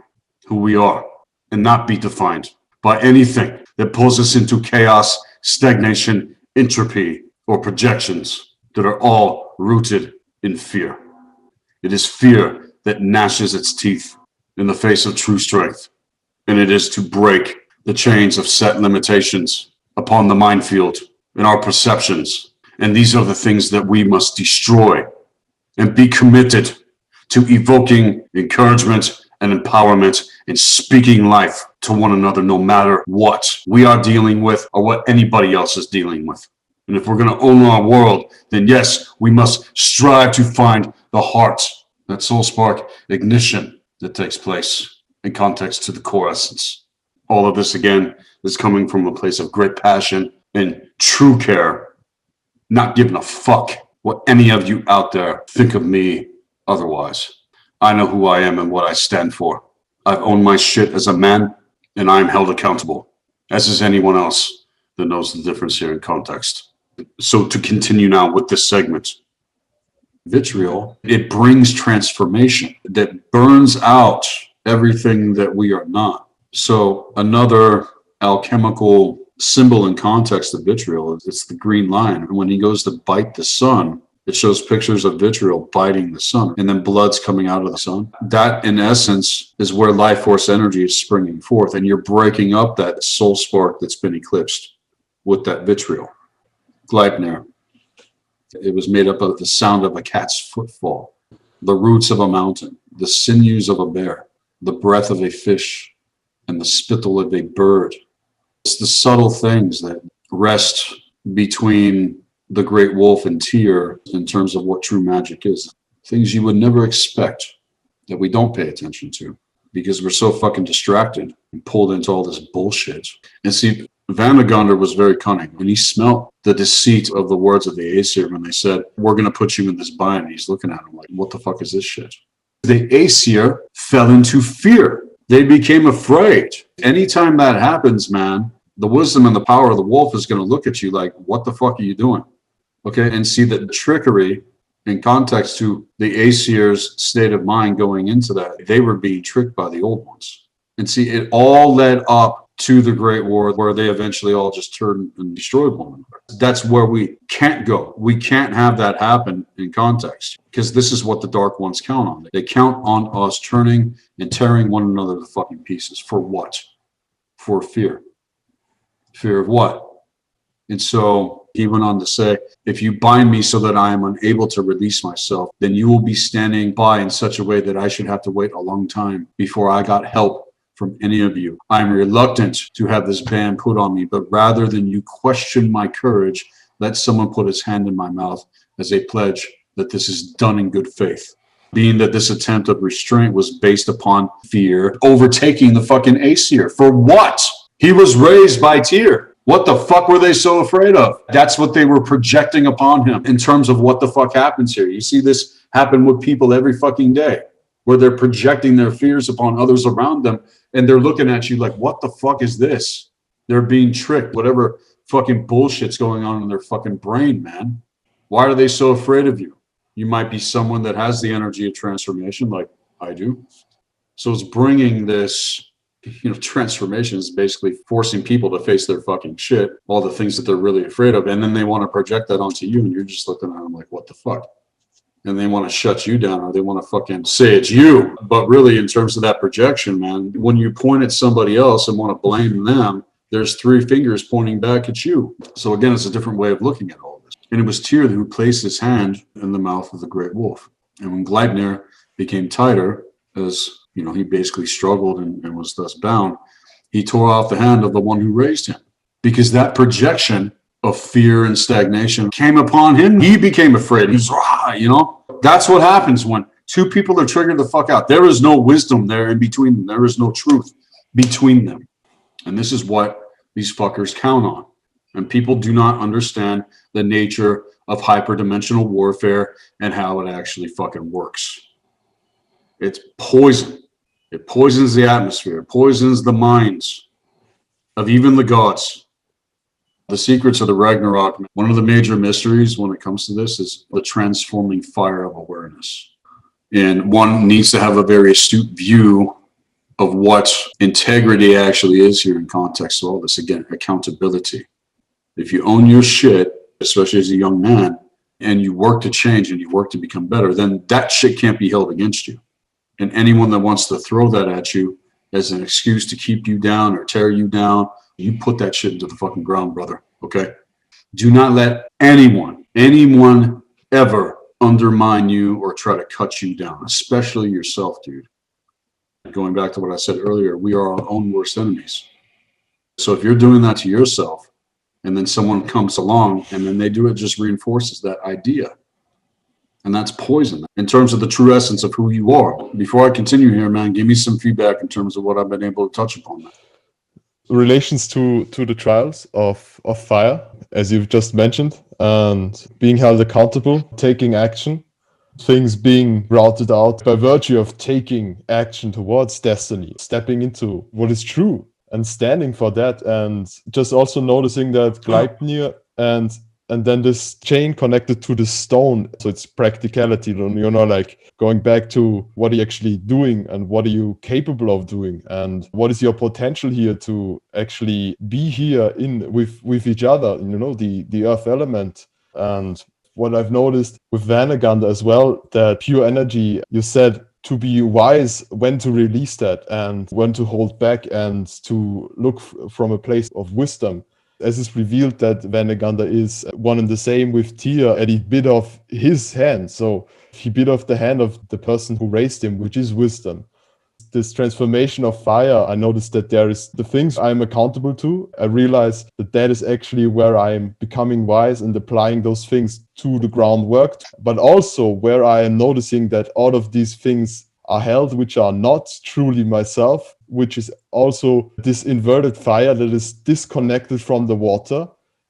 who we are and not be defined by anything that pulls us into chaos, stagnation, entropy, or projections that are all rooted in fear. It is fear that gnashes its teeth in the face of true strength. And it is to break the chains of set limitations upon the minefield in our perceptions. And these are the things that we must destroy and be committed to evoking encouragement and empowerment and speaking life to one another, no matter what we are dealing with or what anybody else is dealing with. And if we're going to own our world, then yes, we must strive to find the heart, that soul spark ignition that takes place in context to the core essence. All of this, again, is coming from a place of great passion and true care, not giving a fuck what any of you out there think of me otherwise. I know who I am and what I stand for. I've owned my shit as a man, and I'm held accountable, as is anyone else that knows the difference here in context. So to continue now with this segment, vitriol, it brings transformation that burns out everything that we are not. So another alchemical symbol in context of vitriol, it's the green line. And when he goes to bite the sun, it shows pictures of vitriol biting the sun, and then blood's coming out of the sun. That, in essence, is where life force energy is springing forth, and you're breaking up that soul spark that's been eclipsed with that vitriol. Gleipnir. It was made up of the sound of a cat's footfall, the roots of a mountain, the sinews of a bear, the breath of a fish, and the spittle of a bird. It's the subtle things that rest between the great wolf and Tyr in terms of what true magic is. Things you would never expect that we don't pay attention to because we're so fucking distracted and pulled into all this bullshit. And see, Vanagonder was very cunning. When he smelt the deceit of the words of the Aesir when they said, we're going to put you in this bind, he's looking at him like, what the fuck is this shit? The Aesir fell into fear. They became afraid. Anytime that happens, man, the wisdom and the power of the wolf is going to look at you like, what the fuck are you doing? Okay, and see that trickery in context to the Aesir's state of mind going into that, they were being tricked by the old ones. And see, it all led up to the Great War where they eventually all just turned and destroyed one another. That's where we can't go. We can't have that happen in context because this is what the Dark Ones count on. They count on us turning and tearing one another to fucking pieces. For what? For fear. Fear of what? And so he went on to say, if you bind me so that I am unable to release myself, then you will be standing by in such a way that I should have to wait a long time before I got help from any of you. I am reluctant to have this ban put on me, but rather than you question my courage, let someone put his hand in my mouth as a pledge that this is done in good faith. Being that this attempt of restraint was based upon fear, overtaking the fucking Aesir. For what? He was raised by Tyr. What the fuck were they so afraid of? That's what they were projecting upon him in terms of what the fuck happens here. You see this happen with people every fucking day where they're projecting their fears upon others around them and they're looking at you like, what the fuck is this? They're being tricked, whatever fucking bullshit's going on in their fucking brain, man. Why are they so afraid of you? You might be someone that has the energy of transformation like I do. So it's bringing this, transformation is basically forcing people to face their fucking shit, all the things that they're really afraid of. And then they want to project that onto you and you're just looking at them like, what the fuck? And they want to shut you down or they want to fucking say it's you. But really, in terms of that projection, man, when you point at somebody else and want to blame them, there's three fingers pointing back at you. So again, it's a different way of looking at all this. And it was Tyr who placed his hand in the mouth of the great wolf. And when Gleipnir became tighter, as he basically struggled and was thus bound, he tore off the hand of the one who raised him. Because that projection of fear and stagnation came upon him. He became afraid. He's That's what happens when two people are triggered the fuck out. There is no wisdom there in between them. There is no truth between them. And this is what these fuckers count on. And people do not understand the nature of hyperdimensional warfare and how it actually fucking works. It's poison. It poisons the atmosphere. It poisons the minds of even the gods. The secrets of the Ragnarok, one of the major mysteries when it comes to this is the transforming fire of awareness. And one needs to have a very astute view of what integrity actually is here in context of all this. Again, accountability. If you own your shit, especially as a young man, and you work to change and you work to become better, then that shit can't be held against you. And anyone that wants to throw that at you as an excuse to keep you down or tear you down, you put that shit into the fucking ground, brother. Okay? Do not let anyone ever undermine you or try to cut you down, especially yourself, dude. Going back to what I said earlier, we are our own worst enemies. So if you're doing that to yourself and then someone comes along and then they do it, just reinforces that idea. And that's poison in terms of the true essence of who you are. Before I continue here, man, give me some feedback in terms of what I've been able to touch upon. Relations to the trials of fire, as you've just mentioned, and being held accountable, taking action, things being routed out by virtue of taking action towards destiny, stepping into what is true and standing for that, and just also noticing that Gleipnir and then this chain connected to the stone. So it's practicality, you know, like going back to what are you actually doing and what are you capable of doing and what is your potential here to actually be here with each other, you know, the earth element. And what I've noticed with Vanaganda as well, that pure energy, you said to be wise when to release that and when to hold back and to look from a place of wisdom. As it's revealed that Vanaganda is one and the same with Tyr, and he bit off his hand. So he bit off the hand of the person who raised him, which is wisdom. This transformation of fire, I noticed that there is the things I'm accountable to. I realize that is actually where I'm becoming wise and applying those things to the groundwork, but also where I am noticing that all of these things are held, which are not truly myself, which is also this inverted fire that is disconnected from the water,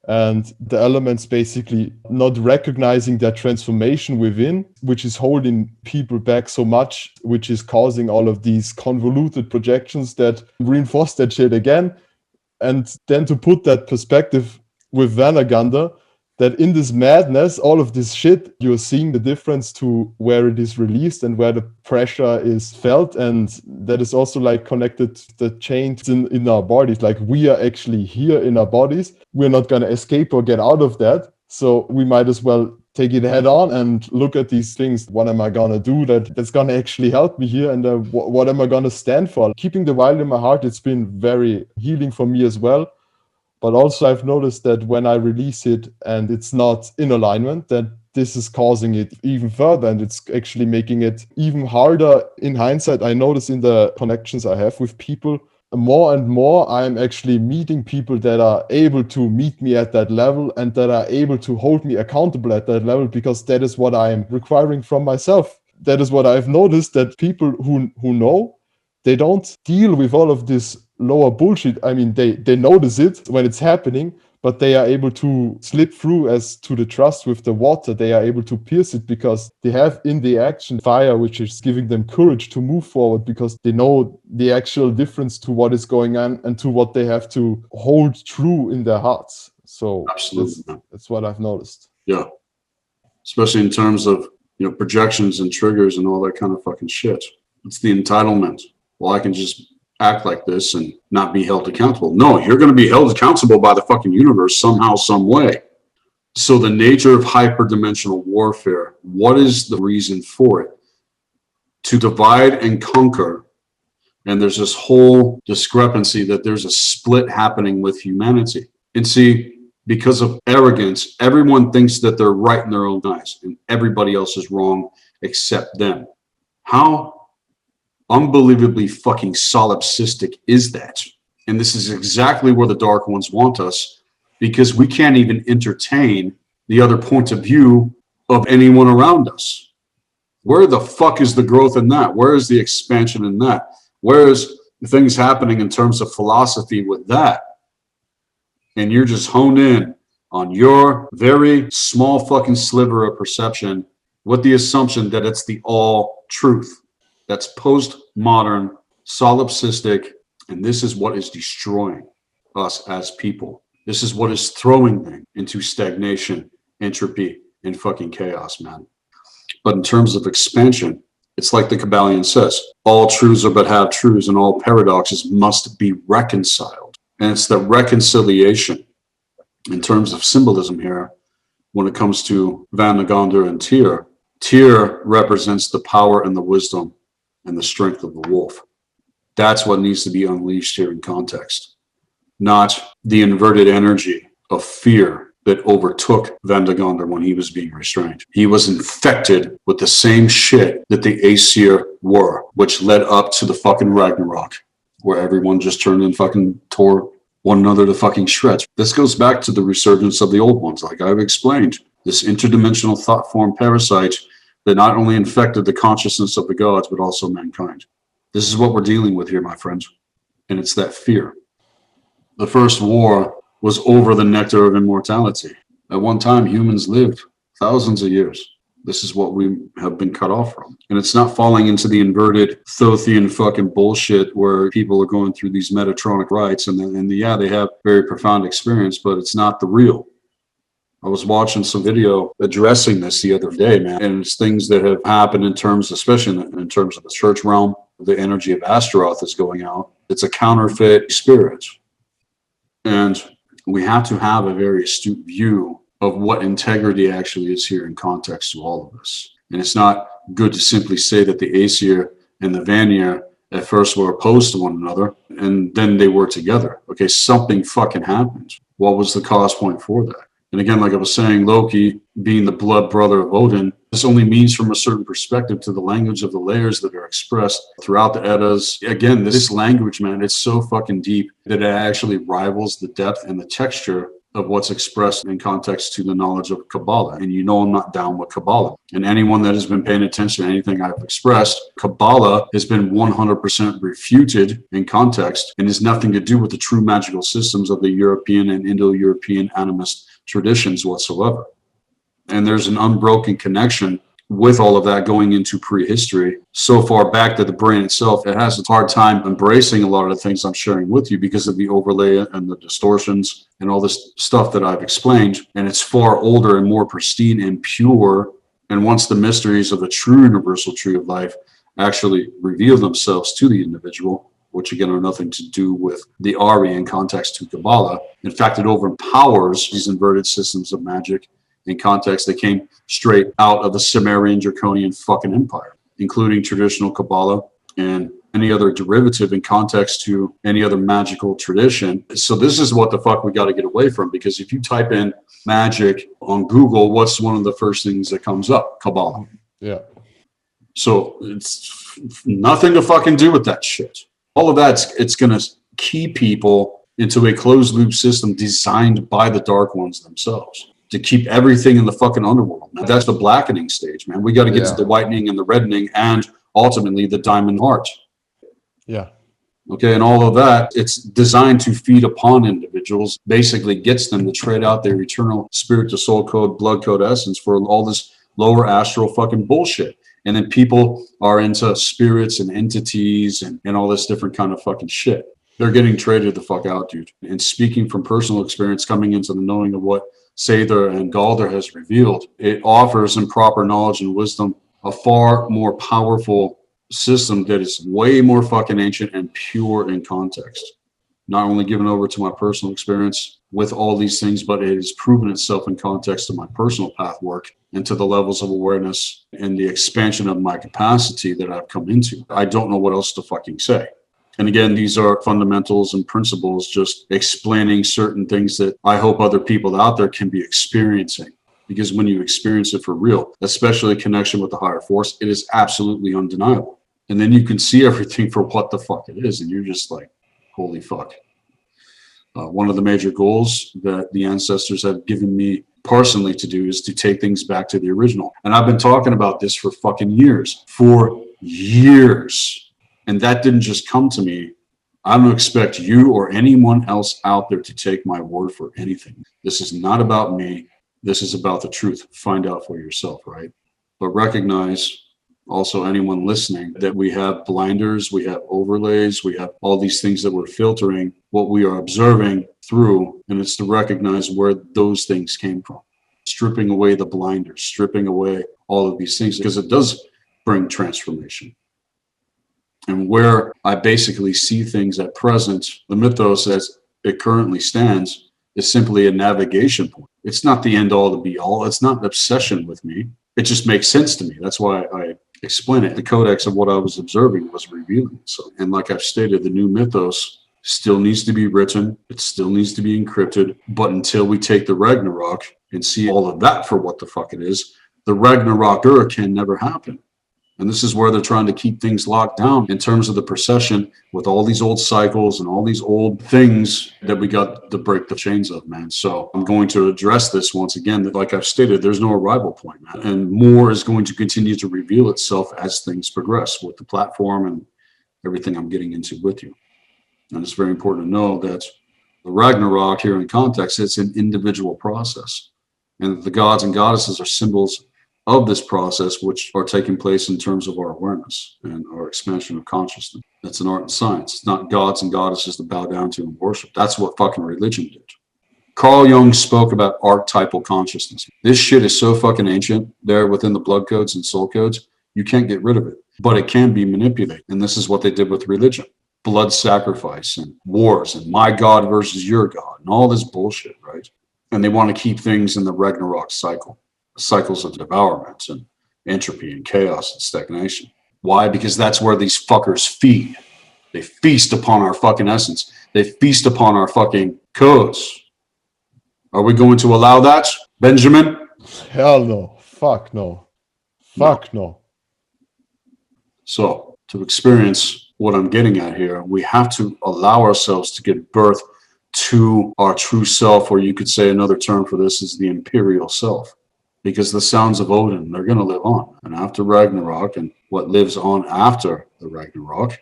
and the elements basically not recognizing that transformation within, which is holding people back so much, which is causing all of these convoluted projections that reinforce that shit again. And then to put that perspective with Vanaganda, that in this madness, all of this shit, you're seeing the difference to where it is released and where the pressure is felt. And that is also like connected to the chains in our bodies. Like we are actually here in our bodies. We're not going to escape or get out of that. So we might as well take it head on and look at these things. What am I going to do that's going to actually help me here? And what am I going to stand for? Keeping the wild in my heart, it's been very healing for me as well. But also I've noticed that when I release it and it's not in alignment, that this is causing it even further and it's actually making it even harder. In hindsight, I notice in the connections I have with people, more and more I'm actually meeting people that are able to meet me at that level and that are able to hold me accountable at that level, because that is what I am requiring from myself. That is what I've noticed, that people who know, they don't deal with all of this lower bullshit. I mean, they notice it when it's happening, but they are able to slip through as to the trust with the water. They are able to pierce it because they have in the action fire, which is giving them courage to move forward, because they know the actual difference to what is going on and to what they have to hold true in their hearts. So absolutely, that's what I've noticed. Yeah. Especially in terms of, you know, projections and triggers and all that kind of fucking shit. It's the entitlement. Well, I can just act like this and not be held accountable. No, you're going to be held accountable by the fucking universe somehow, some way. So the nature of hyperdimensional warfare, what is the reason for it? To divide and conquer. And there's this whole discrepancy that there's a split happening with humanity. And see, because of arrogance, everyone thinks that they're right in their own eyes and everybody else is wrong except them. How unbelievably fucking solipsistic is that? And this is exactly where the dark ones want us, because we can't even entertain the other point of view of anyone around us. Where the fuck is the growth in that? Where is the expansion in that? Where is the things happening in terms of philosophy with that? And you're just honed in on your very small fucking sliver of perception with the assumption that it's the all truth. That's postmodern, solipsistic, and this is what is destroying us as people. This is what is throwing them into stagnation, entropy, and fucking chaos, man. But in terms of expansion, it's like the Kabbalion says, all truths are but half truths, and all paradoxes must be reconciled. And it's the reconciliation in terms of symbolism here when it comes to Vandagondr and Tyr. Tyr represents the power and the wisdom and the strength of the wolf. That's what needs to be unleashed here in context, not the inverted energy of fear that overtook Vandagondr when he was being restrained. He was infected with the same shit that the Aesir were, which led up to the fucking Ragnarok, where everyone just turned and fucking tore one another to fucking shreds. This goes back to the resurgence of the old ones, like I've explained. This interdimensional thought form parasite that not only infected the consciousness of the gods, but also mankind. This is what we're dealing with here, my friends. And it's that fear. The first war was over the nectar of immortality. At one time, humans lived thousands of years. This is what we have been cut off from. And it's not falling into the inverted Thothian fucking bullshit where people are going through these Metatronic rites and yeah, they have very profound experience, but it's not the real. I was watching some video addressing this the other day, man, and it's things that have happened in terms, especially in terms of the church realm. The energy of Astaroth is going out. It's a counterfeit spirit. And we have to have a very astute view of what integrity actually is here in context to all of us. And it's not good to simply say that the Aesir and the Vanir at first were opposed to one another and then they were together. Okay, something fucking happened. What was the cause point for that? And again, like I was saying, Loki being the blood brother of Odin, this only means from a certain perspective to the language of the layers that are expressed throughout the Eddas. Again, this language, man, it's so fucking deep that it actually rivals the depth and the texture of what's expressed in context to the knowledge of Kabbalah. And you know I'm not down with Kabbalah. And anyone that has been paying attention to anything I've expressed, Kabbalah has been 100% refuted in context and has nothing to do with the true magical systems of the European and Indo-European animist traditions whatsoever. And there's an unbroken connection with all of that going into prehistory so far back that the brain itself, it has a hard time embracing a lot of the things I'm sharing with you because of the overlay and the distortions and all this stuff that I've explained. And it's far older and more pristine and pure. And once the mysteries of the true universal tree of life actually reveal themselves to the individual, which again are nothing to do with the Ari in context to Kabbalah. In fact, it overpowers these inverted systems of magic in context that came straight out of the Sumerian Draconian fucking empire, including traditional Kabbalah and any other derivative in context to any other magical tradition. So this is what the fuck we got to get away from, because if you type in magic on Google, what's one of the first things that comes up? Kabbalah. Yeah. So it's nothing to fucking do with that shit. All of that, it's going to key people into a closed loop system designed by the Dark Ones themselves to keep everything in the fucking underworld. Man. That's the blackening stage, man. We got to get to the whitening and the reddening and ultimately the diamond heart. Yeah. Okay, and all of that, it's designed to feed upon individuals, basically gets them to trade out their eternal spirit to soul code, blood code essence for all this lower astral fucking bullshit. And then people are into spirits and entities and all this different kind of fucking shit. They're getting traded the fuck out, dude. And speaking from personal experience, coming into the knowing of what Sather and Galder has revealed, it offers in proper knowledge and wisdom a far more powerful system that is way more fucking ancient and pure in context. Not only given over to my personal experience with all these things, but it has proven itself in context of my personal path work and to the levels of awareness and the expansion of my capacity that I've come into. I don't know what else to fucking say. And again, these are fundamentals and principles, just explaining certain things that I hope other people out there can be experiencing. Because when you experience it for real, especially a connection with the higher force, it is absolutely undeniable. And then you can see everything for what the fuck it is. And you're just like, holy fuck. One of the major goals that the ancestors have given me personally to do is to take things back to the original. And I've been talking about this for fucking years. For years. And that didn't just come to me. I don't expect you or anyone else out there to take my word for anything. This is not about me. This is about the truth. Find out for yourself, right? But recognize also anyone listening that we have blinders, we have overlays, we have all these things that we're filtering what we are observing through, and it's to recognize where those things came from. Stripping away the blinders, stripping away all of these things, because it does bring transformation. And where I basically see things at present, the mythos as it currently stands, is simply a navigation point. It's not the end all, the be all. It's not an obsession with me. It just makes sense to me. That's why I explain it. The codex of what I was observing was revealing. So, and like I've stated, the new mythos still needs to be written. It still needs to be encrypted. But until we take the Ragnarok and see all of that for what the fuck it is, the Ragnarok can never happen. And this is where they're trying to keep things locked down in terms of the procession with all these old cycles and all these old things that we got to break the chains of, man. So I'm going to address this once again. That, like I've stated, there's no arrival point, man. And more is going to continue to reveal itself as things progress with the platform and everything I'm getting into with you. And it's very important to know that the Ragnarok here in context, it's an individual process. And the gods and goddesses are symbols of this process, which are taking place in terms of our awareness and our expansion of consciousness. That's an art and science. It's not gods and goddesses to bow down to and worship. That's what fucking religion did. Carl Jung spoke about archetypal consciousness. This shit is so fucking ancient there within the blood codes and soul codes, you can't get rid of it, but it can be manipulated. And this is what they did with religion. Blood sacrifice and wars and my God versus your God and all this bullshit, right? And they want to keep things in the Ragnarok cycle. Cycles of devourment and entropy and chaos and stagnation. Why? Because that's where these fuckers feed. They feast upon our fucking essence. They feast upon our fucking codes. Are we going to allow that, Benjamin? Hell no. Fuck no. Fuck no. So, to experience what I'm getting at here, we have to allow ourselves to give birth to our true self, or you could say another term for this is the imperial self. Because the sounds of Odin, they're going to live on. And after Ragnarok and what lives on after the Ragnarok,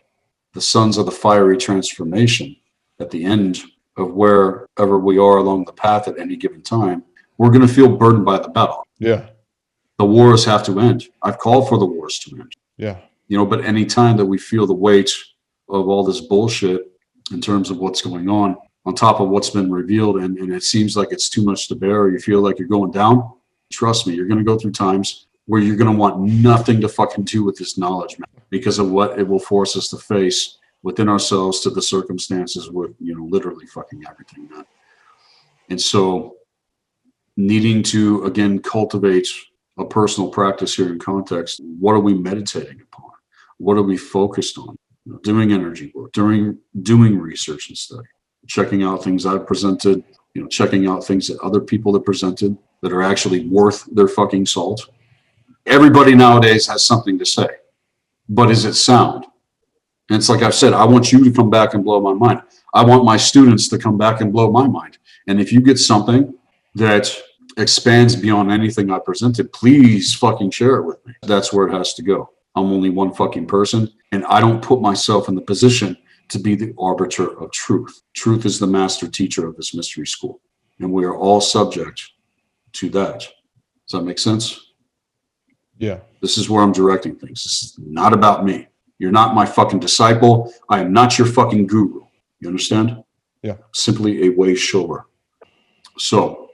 the sons of the fiery transformation at the end of wherever we are along the path at any given time, we're going to feel burdened by the battle. Yeah. The wars have to end. I've called for the wars to end. Yeah. You know, but any time that we feel the weight of all this bullshit in terms of what's going on top of what's been revealed, and it seems like it's too much to bear, or you feel like you're going down, trust me, you're going to go through times where you're going to want nothing to fucking do with this knowledge, man, because of what it will force us to face within ourselves to the circumstances with, you know, literally fucking everything, man. And so needing to, again, cultivate a personal practice here in context. What are we meditating upon? What are we focused on? You know, doing energy work, doing research and study, checking out things I've presented, you know, checking out things that other people have presented that are actually worth their fucking salt. Everybody nowadays has something to say, but is it sound? And it's like I've said, I want you to come back and blow my mind. I want my students to come back and blow my mind. And if you get something that expands beyond anything I presented, please fucking share it with me. That's where it has to go. I'm only one fucking person, and I don't put myself in the position to be the arbiter of truth. Truth is the master teacher of this mystery school, and we are all subject to that. Does that make sense? Yeah. This is where I'm directing things. This is not about me. You're not my fucking disciple. I am not your fucking guru. You understand? Yeah. Simply a way shower. So,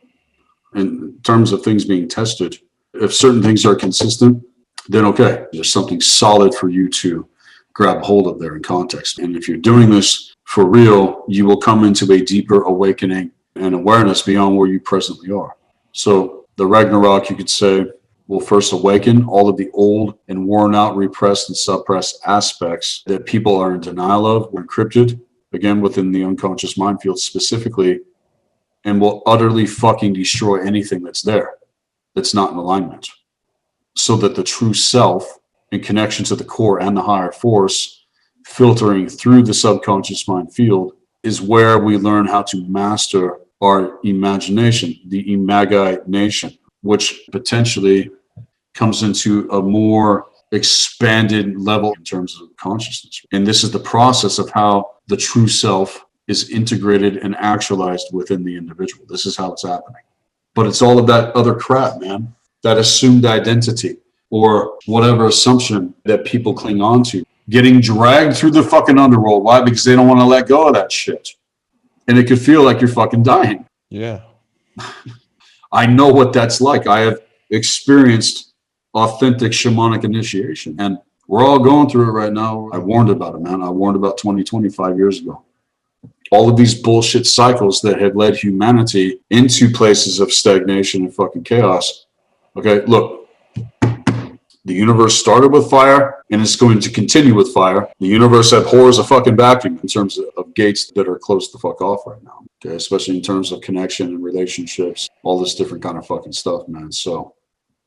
in terms of things being tested, if certain things are consistent, then okay, there's something solid for you to grab hold of there in context. And if you're doing this for real, you will come into a deeper awakening and awareness beyond where you presently are. So the Ragnarok, you could say, will first awaken all of the old and worn out, repressed and suppressed aspects that people are in denial of, were encrypted, again, within the unconscious mind field specifically, and will utterly fucking destroy anything that's there, that's not in alignment. So that the true self, in connection to the core and the higher force, filtering through the subconscious mind field, is where we learn how to master our imagination, the imagination, which potentially comes into a more expanded level in terms of consciousness. And this is the process of how the true self is integrated and actualized within the individual. This is how it's happening. But it's all of that other crap, man, that assumed identity or whatever assumption that people cling on to, getting dragged through the fucking underworld. Why? Because they don't want to let go of that shit. And it could feel like you're fucking dying. Yeah. I know what that's like. I have experienced authentic shamanic initiation, and we're all going through it right now. I warned about it, man. I warned about 25 years ago. All of these bullshit cycles that have led humanity into places of stagnation and fucking chaos. Okay, look, the universe started with fire and it's going to continue with fire. The universe abhors a fucking vacuum in terms of gates that are closed the fuck off right now. Okay, especially in terms of connection and relationships, all this different kind of fucking stuff, man. So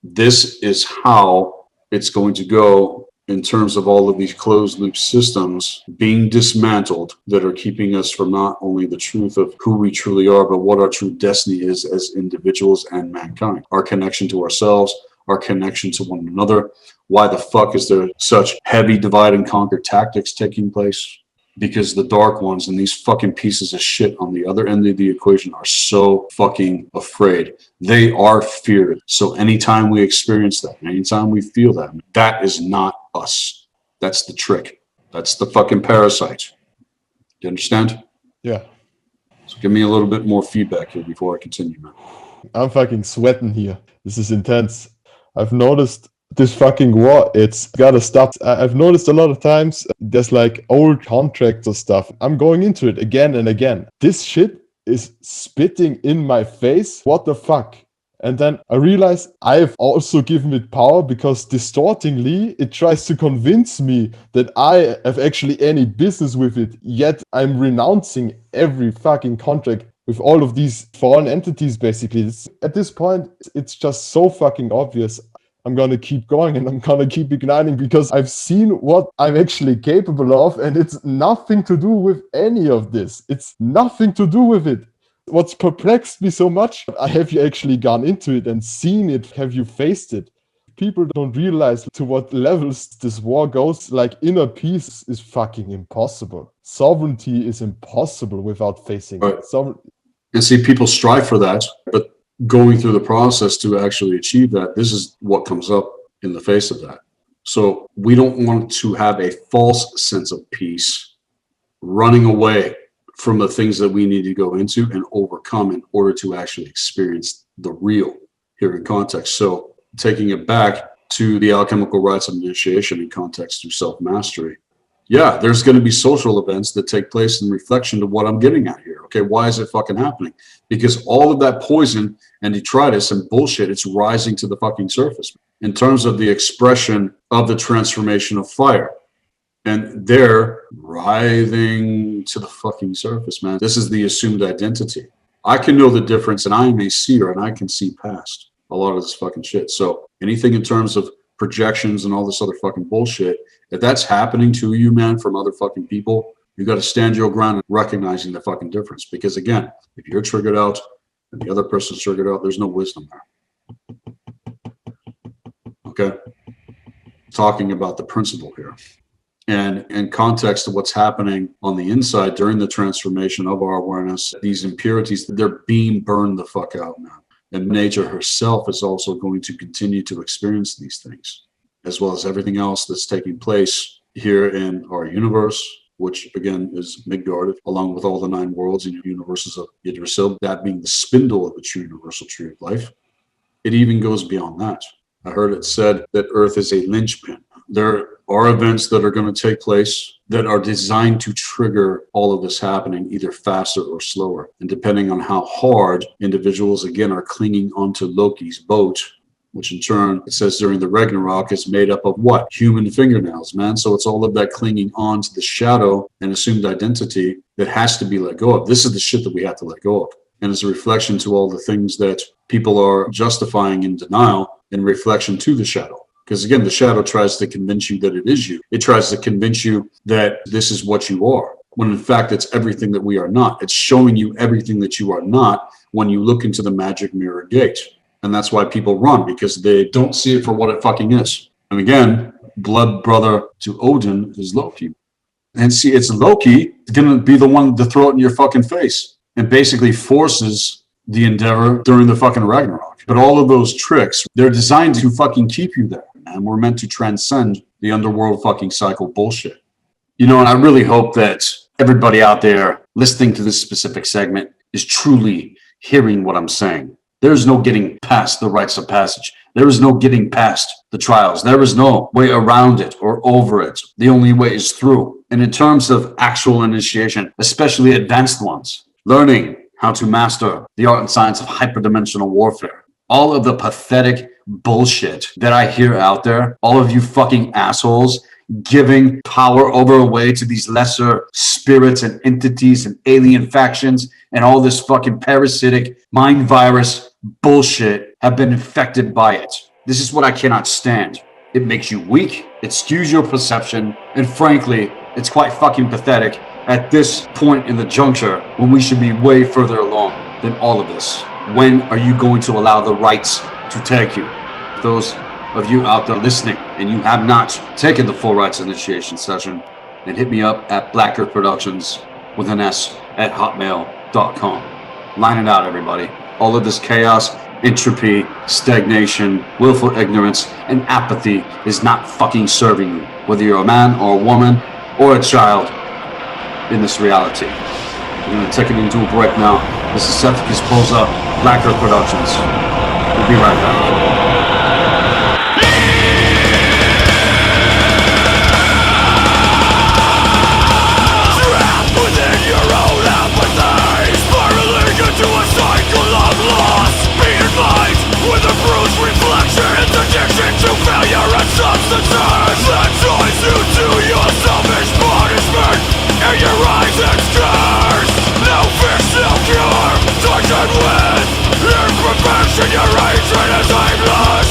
this is how it's going to go in terms of all of these closed loop systems being dismantled that are keeping us from not only the truth of who we truly are, but what our true destiny is as individuals and mankind. Our connection to ourselves, our connection to one another. Why the fuck is there such heavy divide and conquer tactics taking place? Because the dark ones and these fucking pieces of shit on the other end of the equation are so fucking afraid. They are feared. So anytime we experience that, anytime we feel that, that is not us. That's the trick. That's the fucking parasite. You understand? Yeah. So give me a little bit more feedback here before I continue, man. I'm fucking sweating here. This is intense. I've noticed this fucking war, it's gotta stop. I've noticed a lot of times there's like old contracts or stuff. I'm going into it again and again. This shit is spitting in my face. What the fuck? And then I realize I've also given it power because distortingly it tries to convince me that I have actually any business with it. Yet I'm renouncing every fucking contract with all of these foreign entities basically. At this point, it's just so fucking obvious. I'm going to keep going and I'm going to keep igniting because I've seen what I'm actually capable of and it's nothing to do with any of this. It's nothing to do with it. What's perplexed me so much, have you actually gone into it and seen it? Have you faced it? People don't realize to what levels this war goes. Like inner peace is fucking impossible. Sovereignty is impossible without facing it. And see, people strive for that, but going through the process to actually achieve that, this is what comes up in the face of that. So we don't want to have a false sense of peace running away from the things that we need to go into and overcome in order to actually experience the real here in context. So taking it back to the alchemical rites of initiation in context through self-mastery. Yeah, there's going to be social events that take place in reflection to what I'm getting at here. Okay, why is it fucking happening? Because all of that poison and detritus and bullshit, it's rising to the fucking surface in terms of the expression of the transformation of fire. And they're writhing to the fucking surface, man. This is the assumed identity. I can know the difference and I am a seer and I can see past a lot of this fucking shit. So anything in terms of projections and all this other fucking bullshit, if that's happening to you, man, from other fucking people, you got to stand your ground and recognizing the fucking difference. Because again, if you're triggered out and the other person's triggered out, there's no wisdom there. Okay? Talking about the principle here. And in context of what's happening on the inside during the transformation of our awareness, these impurities, they're being burned the fuck out now. And nature herself is also going to continue to experience these things, as well as everything else that's taking place here in our universe, which again is Midgard, along with all the 9 worlds and universes of Yggdrasil, that being the spindle of the true universal tree of life. It even goes beyond that. I heard it said that Earth is a linchpin. There are events that are going to take place that are designed to trigger all of this happening either faster or slower. And depending on how hard individuals, again, are clinging onto Loki's boat, which in turn, it says during the Ragnarok, is made up of what? Human fingernails, man. So it's all of that clinging on to the shadow and assumed identity that has to be let go of. This is the shit that we have to let go of. And it's a reflection to all the things that people are justifying in denial in reflection to the shadow. Because again, the shadow tries to convince you that it is you. It tries to convince you that this is what you are, when in fact it's everything that we are not. It's showing you everything that you are not when you look into the magic mirror gate. And that's why people run, because they don't see it for what it fucking is. And again, blood brother to Odin is Loki. And see, it's Loki going to be the one to throw it in your fucking face and basically forces the endeavor during the fucking Ragnarok. But all of those tricks, they're designed to fucking keep you there. And we're meant to transcend the underworld fucking cycle bullshit. You know, and I really hope that everybody out there listening to this specific segment is truly hearing what I'm saying. There is no getting past the rites of passage. There is no getting past the trials. There is no way around it or over it. The only way is through. And in terms of actual initiation, especially advanced ones, learning how to master the art and science of hyperdimensional warfare, all of the pathetic bullshit that I hear out there, all of you fucking assholes giving power over away to these lesser spirits and entities and alien factions and all this fucking parasitic mind virus bullshit have been infected by it. This is what I cannot stand. It makes you weak, it skews your perception, and frankly, it's quite fucking pathetic at this point in the juncture when we should be way further along than all of this. When are you going to allow the rights to take you? Those of you out there listening and you have not taken the full rights initiation session, then hit me up at blackearthproductions with an S at hotmail.com. Line it out, everybody. All of this chaos, entropy, stagnation, willful ignorance, and apathy is not fucking serving you, whether you're a man or a woman or a child in this reality. We're going to take it into a break now. This is Seth Kisposa, Black Earth Productions. We'll be right back. To a cycle of loss, beaten mind with a bruised reflection, it's addiction to failure and substances that drives you to your selfish punishment and your rising scars. No fix, no cure, tortured with imperfection. Your hatred is aimless.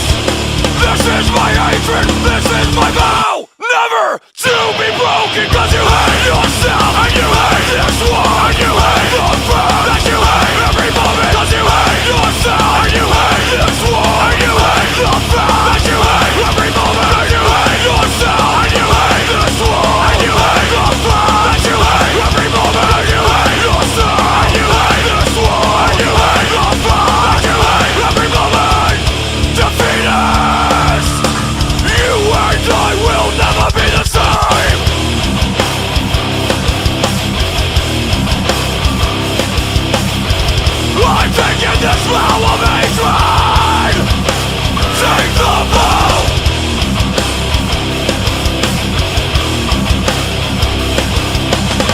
This is my hatred, this is my vow, never to be broken. Cause you hate yourself and you hate this war and you hate the fact that you hate every moment. Cause you hate yourself and you hate this war and you hate the fact that you hate every moment. Cause you hate yourself and you hate this war and you hate the fact that you hate every moment. Cause you hate yourself and you hate this war and you hate the fact that you hate every moment. Defeat us! You and I will never be the same. I'm taking this vow of hatred. Take the vow.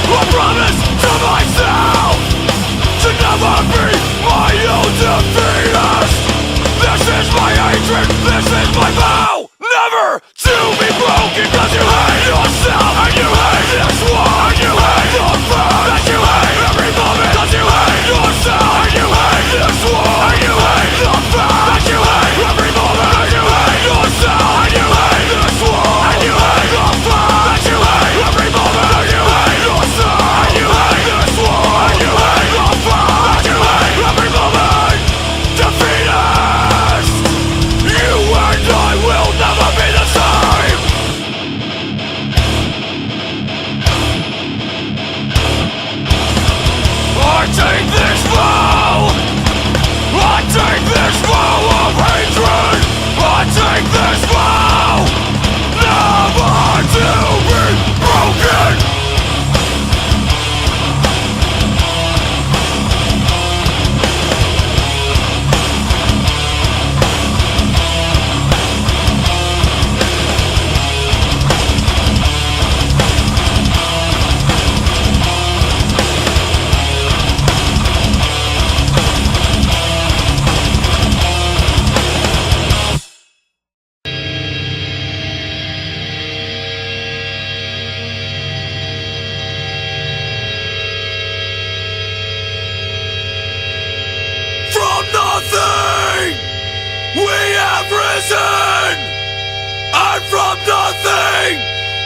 I promise to myself to never be my own defeatist. This is my hatred, this is my vow, never to be broken. Cause you hate yourself and you hate this war and you hate the fact that you hate every moment. Cause you hate yourself and you hate this war and you hate the fact that you hate every moment. Cause you hate yourself and you hate this war and you hate the fact that you hate every moment. Cause you hate yourself and you hate this war and you hate the fact that you hate every moment. Defeat us! You and I will never be the same. I take this vow. I take this vow of hatred. I take this vow never to be broken. And from nothing,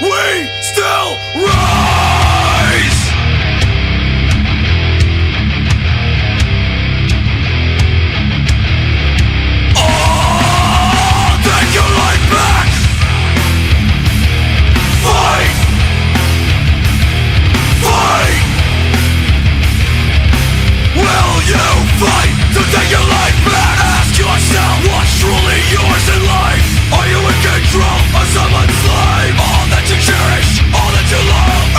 we still rise! Oh, take your life back! Fight! Fight! Will you fight to take your life back? Ask yourself what's truly yours in life. Are you in control of someone's life? All that you cherish, all that you love,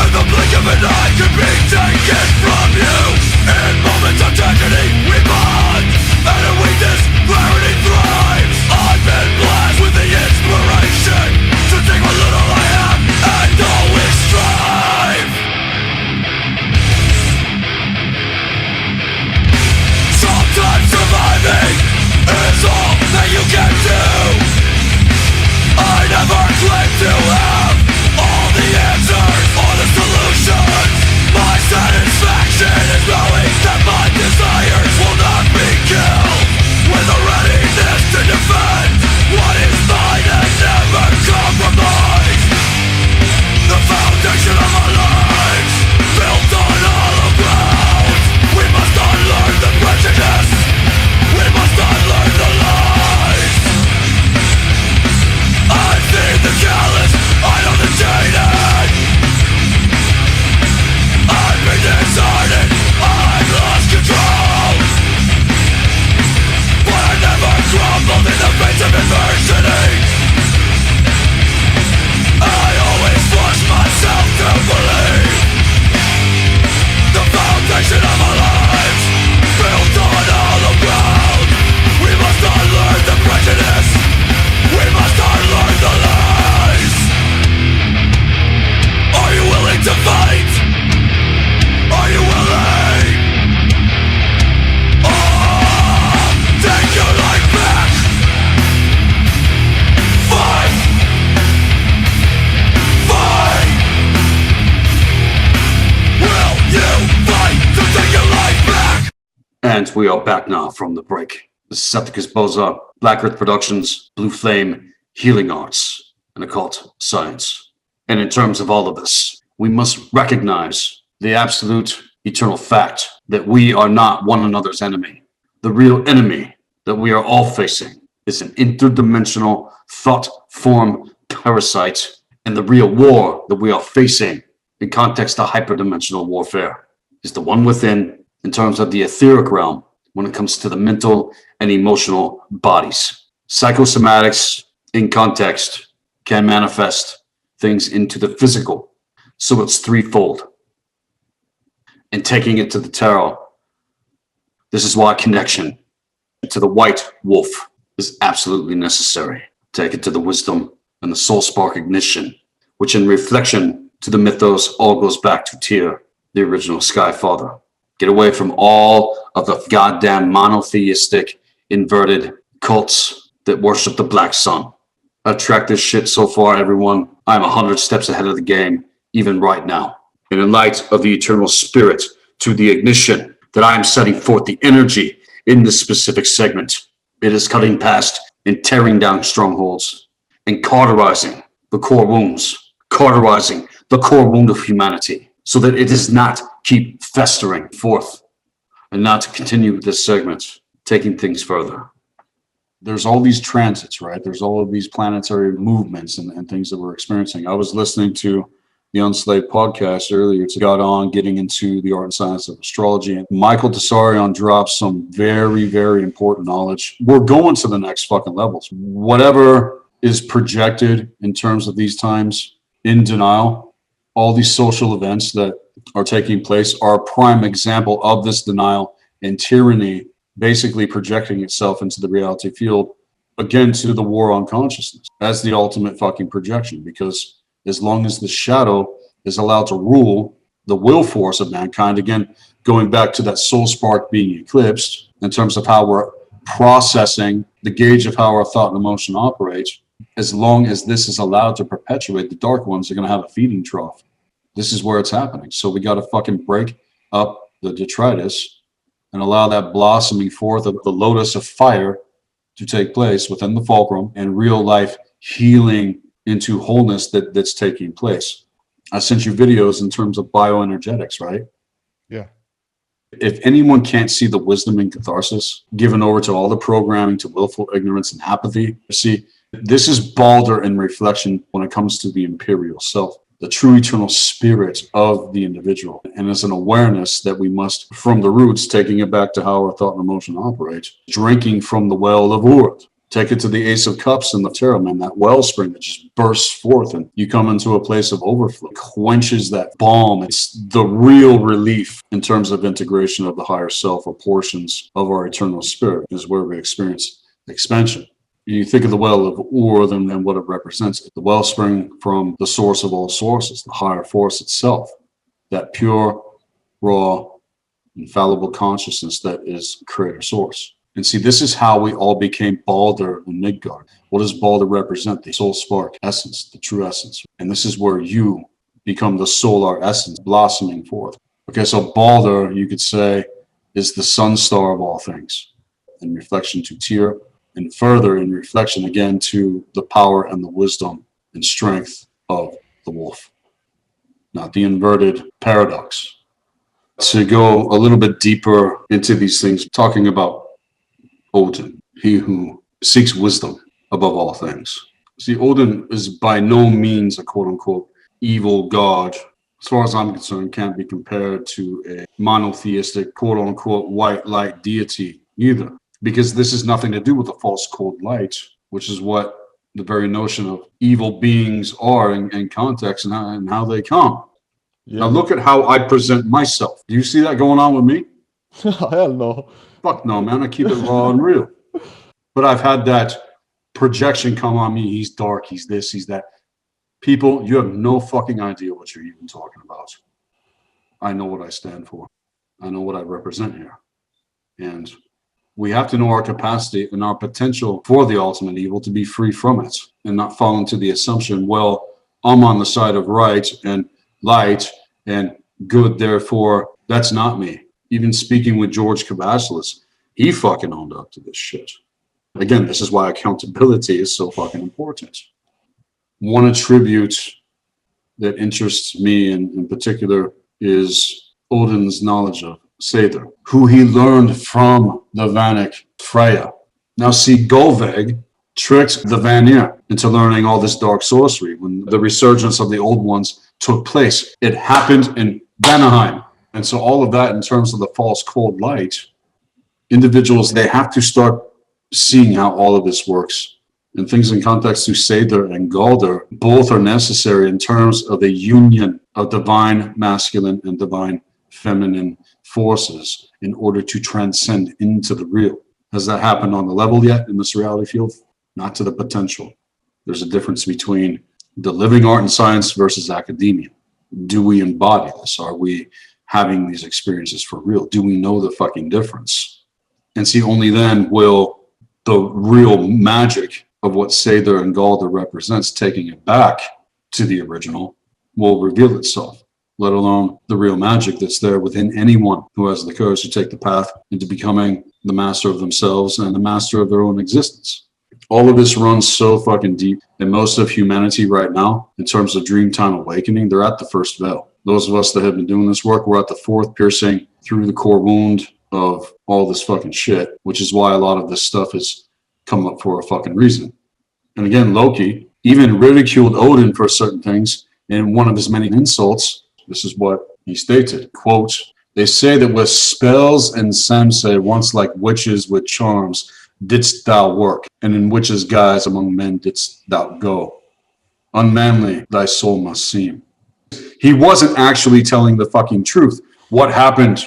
And we are back now from the break. The Septicus Boza, Black Earth Productions, Blue Flame, Healing Arts, and Occult Science. And in terms of all of this, we must recognize the absolute eternal fact that we are not one another's enemy. The real enemy that we are all facing is an interdimensional thought form parasite, and the real war that we are facing in context of hyperdimensional warfare is the one within in terms of the etheric realm when it comes to the mental and emotional bodies. Psychosomatics in context can manifest things into the physical. So it's threefold. And taking it to the tarot, this is why connection to the white wolf is absolutely necessary. Take it to the wisdom and the soul spark ignition, which in reflection to the mythos all goes back to Tyr, the original Sky Father. Get away from all of the goddamn monotheistic, inverted cults that worship the black sun. I've tracked this shit so far, everyone. I'm 100 steps ahead of the game, even right now. And in light of the eternal spirit to the ignition that I am setting forth the energy in this specific segment, it is cutting past and tearing down strongholds and cauterizing the core wounds, cauterizing the core wound of humanity so that it does not keep festering forth. And now to continue this segment, taking things further. There's all these transits, right? There's all of these planetary movements and things that we're experiencing. I was listening to the Unslaved podcast earlier. It got on getting into the art and science of astrology. And Michael Tessarion drops some very, very important knowledge. We're going to the next fucking levels. Whatever is projected in terms of these times in denial, all these social events that are taking place are a prime example of this denial and tyranny basically projecting itself into the reality field, again, to the war on consciousness as the ultimate fucking projection. Because as long as the shadow is allowed to rule the will force of mankind, again, going back to that soul spark being eclipsed in terms of how we're processing the gauge of how our thought and emotion operates, as long as this is allowed to perpetuate, the dark ones are going to have a feeding trough. This is where it's happening. So we got to fucking break up the detritus and allow that blossoming forth of the lotus of fire to take place within the fulcrum and real life healing into wholeness that's taking place. I sent you videos in terms of bioenergetics, right? Yeah. If anyone can't see the wisdom and catharsis given over to all the programming, to willful ignorance and apathy, see, this is Balder in reflection when it comes to the imperial self, the true eternal spirit of the individual. And as an awareness that we must, from the roots, taking it back to how our thought and emotion operates, drinking from the well of Urd. Take it to the Ace of Cups and the Tarot, man, that wellspring that just bursts forth and you come into a place of overflow, quenches that balm. It's the real relief in terms of integration of the higher self or portions of our eternal spirit is where we experience expansion. You think of the well of Urd and what it represents, the wellspring from the source of all sources, the higher force itself, that pure, raw, infallible consciousness that is creator source. And see, this is how we all became Balder and Midgard. What does Balder represent? The soul spark essence, the true essence. And this is where you become the solar essence blossoming forth. Okay, so Balder, you could say, is the sun star of all things in reflection to Tyr, and further in reflection again to the power and the wisdom and strength of the wolf, not the inverted paradox. To go a little bit deeper into these things, talking about Odin, he who seeks wisdom above all things. See, Odin is by no means a quote-unquote evil god. As far as I'm concerned, can't be compared to a monotheistic quote-unquote white light deity either, because this has nothing to do with the false cold light, which is what the very notion of evil beings are in context and how they come. Yeah. Now look at how I present myself. Do you see that going on with me? Hell no. Fuck no, man. I keep it raw and real. But I've had that projection come on me. He's dark. He's this. He's that. People, you have no fucking idea what you're even talking about. I know what I stand for. I know what I represent here. And we have to know our capacity and our potential for the ultimate evil to be free from it and not fall into the assumption, well, I'm on the side of right and light and good, therefore that's not me. even speaking with George Kavasilis, he fucking owned up to this shit. Again, this is why accountability is so fucking important. One attribute that interests me in particular is Odin's knowledge of Seidr, who he learned from the Vanic Freya. Now see, Golveg tricked the Vanir into learning all this dark sorcery when the resurgence of the old ones took place. It happened in Vanaheim. And so all of that in terms of the false cold light, individuals, they have to start seeing how all of this works. And things in context to Seidr and Galdr, both are necessary in terms of the union of divine masculine and divine feminine forces in order to transcend into the real. Has that happened on the level yet in this reality field? Not to the potential. There's a difference between the living art and science versus academia. Do we embody this? Are we having these experiences for real? Do we know the fucking difference? And see, only then will the real magic of what Seidr and Galdr represents, taking it back to the original, will reveal itself, let alone the real magic that's there within anyone who has the courage to take the path into becoming the master of themselves and the master of their own existence. All of this runs so fucking deep, and most of humanity right now, in terms of Dreamtime Awakening, they're at the first veil. Those of us that have been doing this work, we're at the fourth piercing through the core wound of all this fucking shit, which is why a lot of this stuff has come up for a fucking reason. And again, Loki even ridiculed Odin for certain things. In one of his many insults, this is what he stated, quote, "They say that with spells and samse, once like witches with charms, didst thou work, and in witches' guise among men didst thou go. Unmanly thy soul must seem." He wasn't actually telling the fucking truth. What happened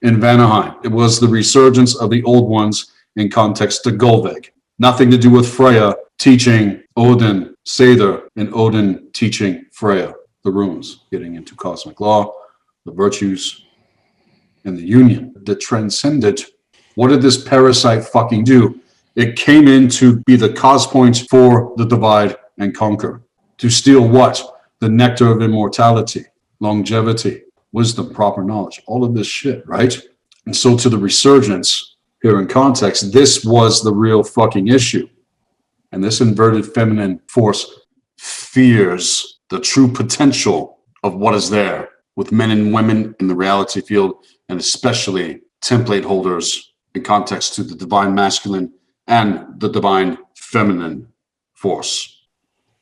in Vanaheim? It was the resurgence of the old ones in context to Golveg. Nothing to do with Freya teaching Odin Seidr and Odin teaching Freya the runes, getting into cosmic law, the virtues, and the union that transcended. What did this parasite fucking do? It came in to be the cause point for the divide and conquer. To steal what? The nectar of immortality, longevity, wisdom, proper knowledge, all of this shit, right? And so to the resurgence, here in context, this was the real fucking issue. And this inverted feminine force fears the true potential of what is there with men and women in the reality field, and especially template holders in context to the divine masculine and the divine feminine force.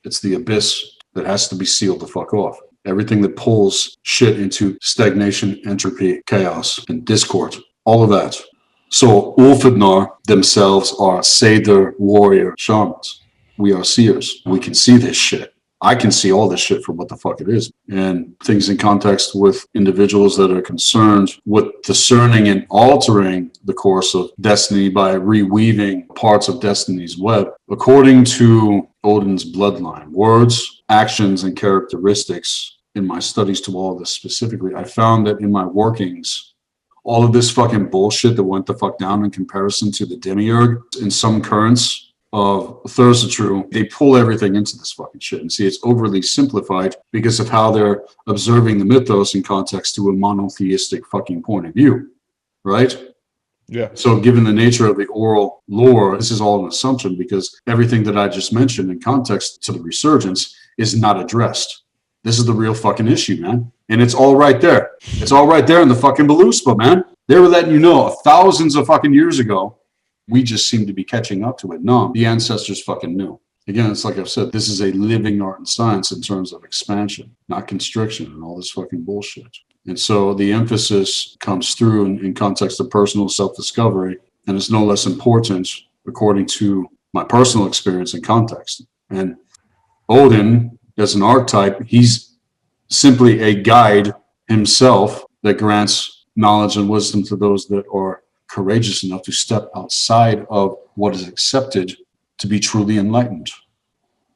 It's the abyss that has to be sealed the fuck off. Everything that pulls shit into stagnation, entropy, chaos, and discord. All of that. So Úlfhéðnar themselves are Seidr warrior shamans. We are seers. We can see this shit. I can see all this shit for what the fuck it is. And things in context with individuals that are concerned with discerning and altering the course of destiny by reweaving parts of destiny's web. According to Odin's bloodline, words, actions, and characteristics, in my studies to all of this specifically, I found that in my workings, all of this fucking bullshit that went the fuck down in comparison to the demiurge in some currents of Thursday, they pull everything into this fucking shit. And see, it's overly simplified because of how they're observing the mythos in context to a monotheistic fucking point of view, right? Yeah. So given the nature of the oral lore, this is all an assumption because everything that I just mentioned in context to the resurgence is not addressed. This is the real fucking issue, man. And it's all right there. It's all right there in the fucking Beluspa, man. They were letting you know thousands of fucking years ago. We just seem to be catching up to it. No, the ancestors fucking knew. Again, it's like I've said, this is a living art and science in terms of expansion, not constriction and all this fucking bullshit. And so the emphasis comes through in context of personal self-discovery, and it's no less important according to my personal experience and context. And Odin, as an archetype, he's simply a guide himself that grants knowledge and wisdom to those that are courageous enough to step outside of what is accepted to be truly enlightened.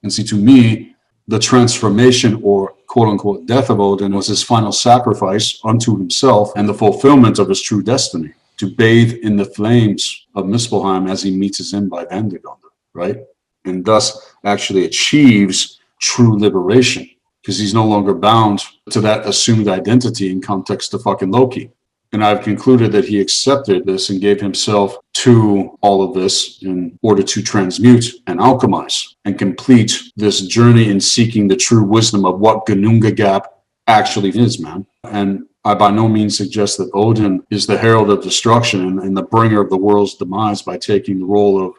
And see, to me, the transformation or quote-unquote death of Odin was his final sacrifice unto himself and the fulfillment of his true destiny, to bathe in the flames of Muspelheim as he meets his end by Vandergonder, right? And thus actually achieves true liberation because he's no longer bound to that assumed identity in context to fucking Loki. And I've concluded that he accepted this and gave himself to all of this in order to transmute and alchemize and complete this journey in seeking the true wisdom of what Gununga Gap actually is, man. And I by no means suggest that Odin is the herald of destruction and the bringer of the world's demise by taking the role of,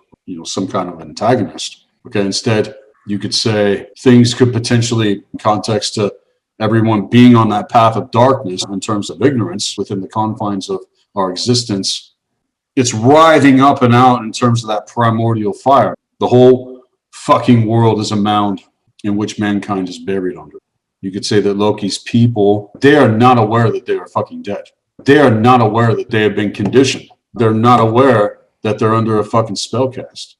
some kind of antagonist. Okay, instead, you could say things could potentially, in context to everyone being on that path of darkness in terms of ignorance within the confines of our existence, it's writhing up and out in terms of that primordial fire. The whole fucking world is a mound in which mankind is buried under. You could say that Loki's people, they are not aware that they are fucking dead. They are not aware that they have been conditioned. They're not aware that they're under a fucking spellcast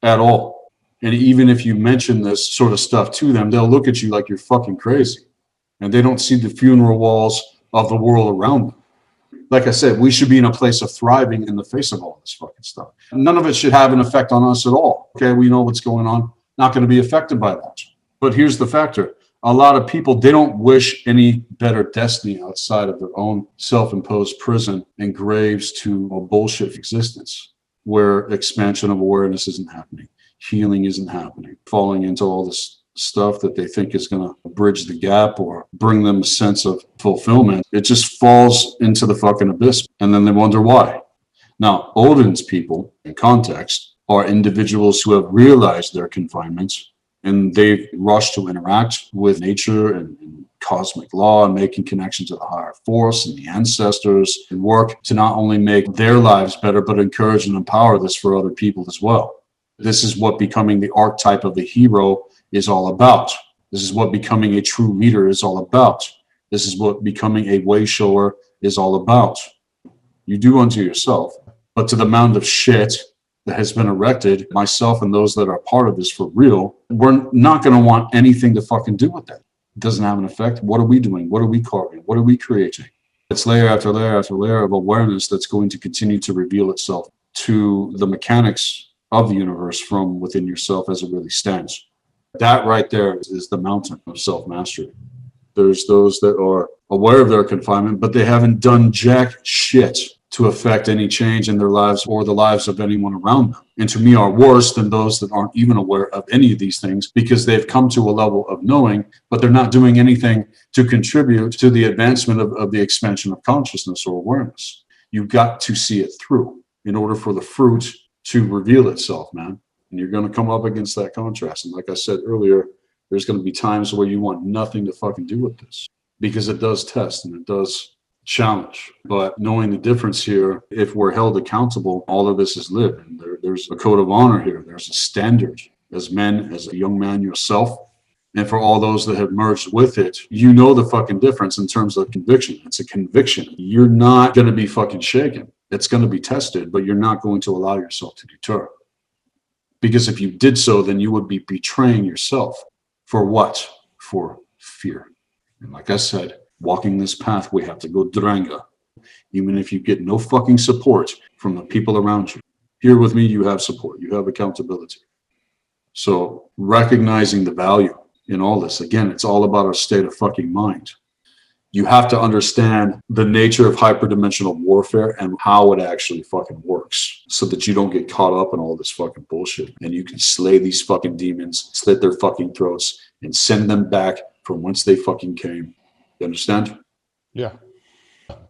at all. And even if you mention this sort of stuff to them, they'll look at you like you're fucking crazy. And they don't see the funeral walls of the world around them. Like I said, we should be in a place of thriving in the face of all this fucking stuff. None of it should have an effect on us at all. Okay, we know what's going on. Not going to be affected by that. But here's the factor. A lot of people, they don't wish any better destiny outside of their own self-imposed prison and graves to a bullshit existence where expansion of awareness isn't happening, healing isn't happening, falling into all this stuff that they think is going to bridge the gap or bring them a sense of fulfillment. It just falls into the fucking abyss, and then they wonder why. Now, Odin's people, in context, are individuals who have realized their confinements, and they rush to interact with nature and cosmic law and making connections to the higher force and the ancestors, and work to not only make their lives better, but encourage and empower this for other people as well. This is what becoming the archetype of the hero is all about. This is what becoming a true leader is all about. This is what becoming a way shower is all about. You do unto yourself, but to the mound of shit that has been erected, myself and those that are part of this for real, we're not going to want anything to fucking do with that. It doesn't have an effect. What are we doing? What are we carving? What are we creating? It's layer after layer after layer of awareness that's going to continue to reveal itself to the mechanics of the universe from within yourself as it really stands. That right there is the mountain of self-mastery. There's those that are aware of their confinement, but they haven't done jack shit to affect any change in their lives or the lives of anyone around them. And to me are worse than those that aren't even aware of any of these things because they've come to a level of knowing, but they're not doing anything to contribute to the advancement of the expansion of consciousness or awareness. You've got to see it through in order for the fruit to reveal itself, man. And you're going to come up against that contrast. And like I said earlier, there's going to be times where you want nothing to fucking do with this because it does test and it does challenge. But knowing the difference here, if we're held accountable, all of this is lived. And there's a code of honor here. There's a standard as men, as a young man yourself. And for all those that have merged with it, you know the fucking difference in terms of conviction. It's a conviction. You're not going to be fucking shaken. It's going to be tested, but you're not going to allow yourself to deter. Because if you did so, then you would be betraying yourself. For what? For fear. And like I said, walking this path, we have to go dranga. Even if you get no fucking support from the people around you. Here with me, you have support. You have accountability. So recognizing the value in all this, again, it's all about our state of fucking mind. You have to understand the nature of hyperdimensional warfare and how it actually fucking works so that you don't get caught up in all this fucking bullshit and you can slay these fucking demons, slit their fucking throats and send them back from whence they fucking came. You understand? Yeah.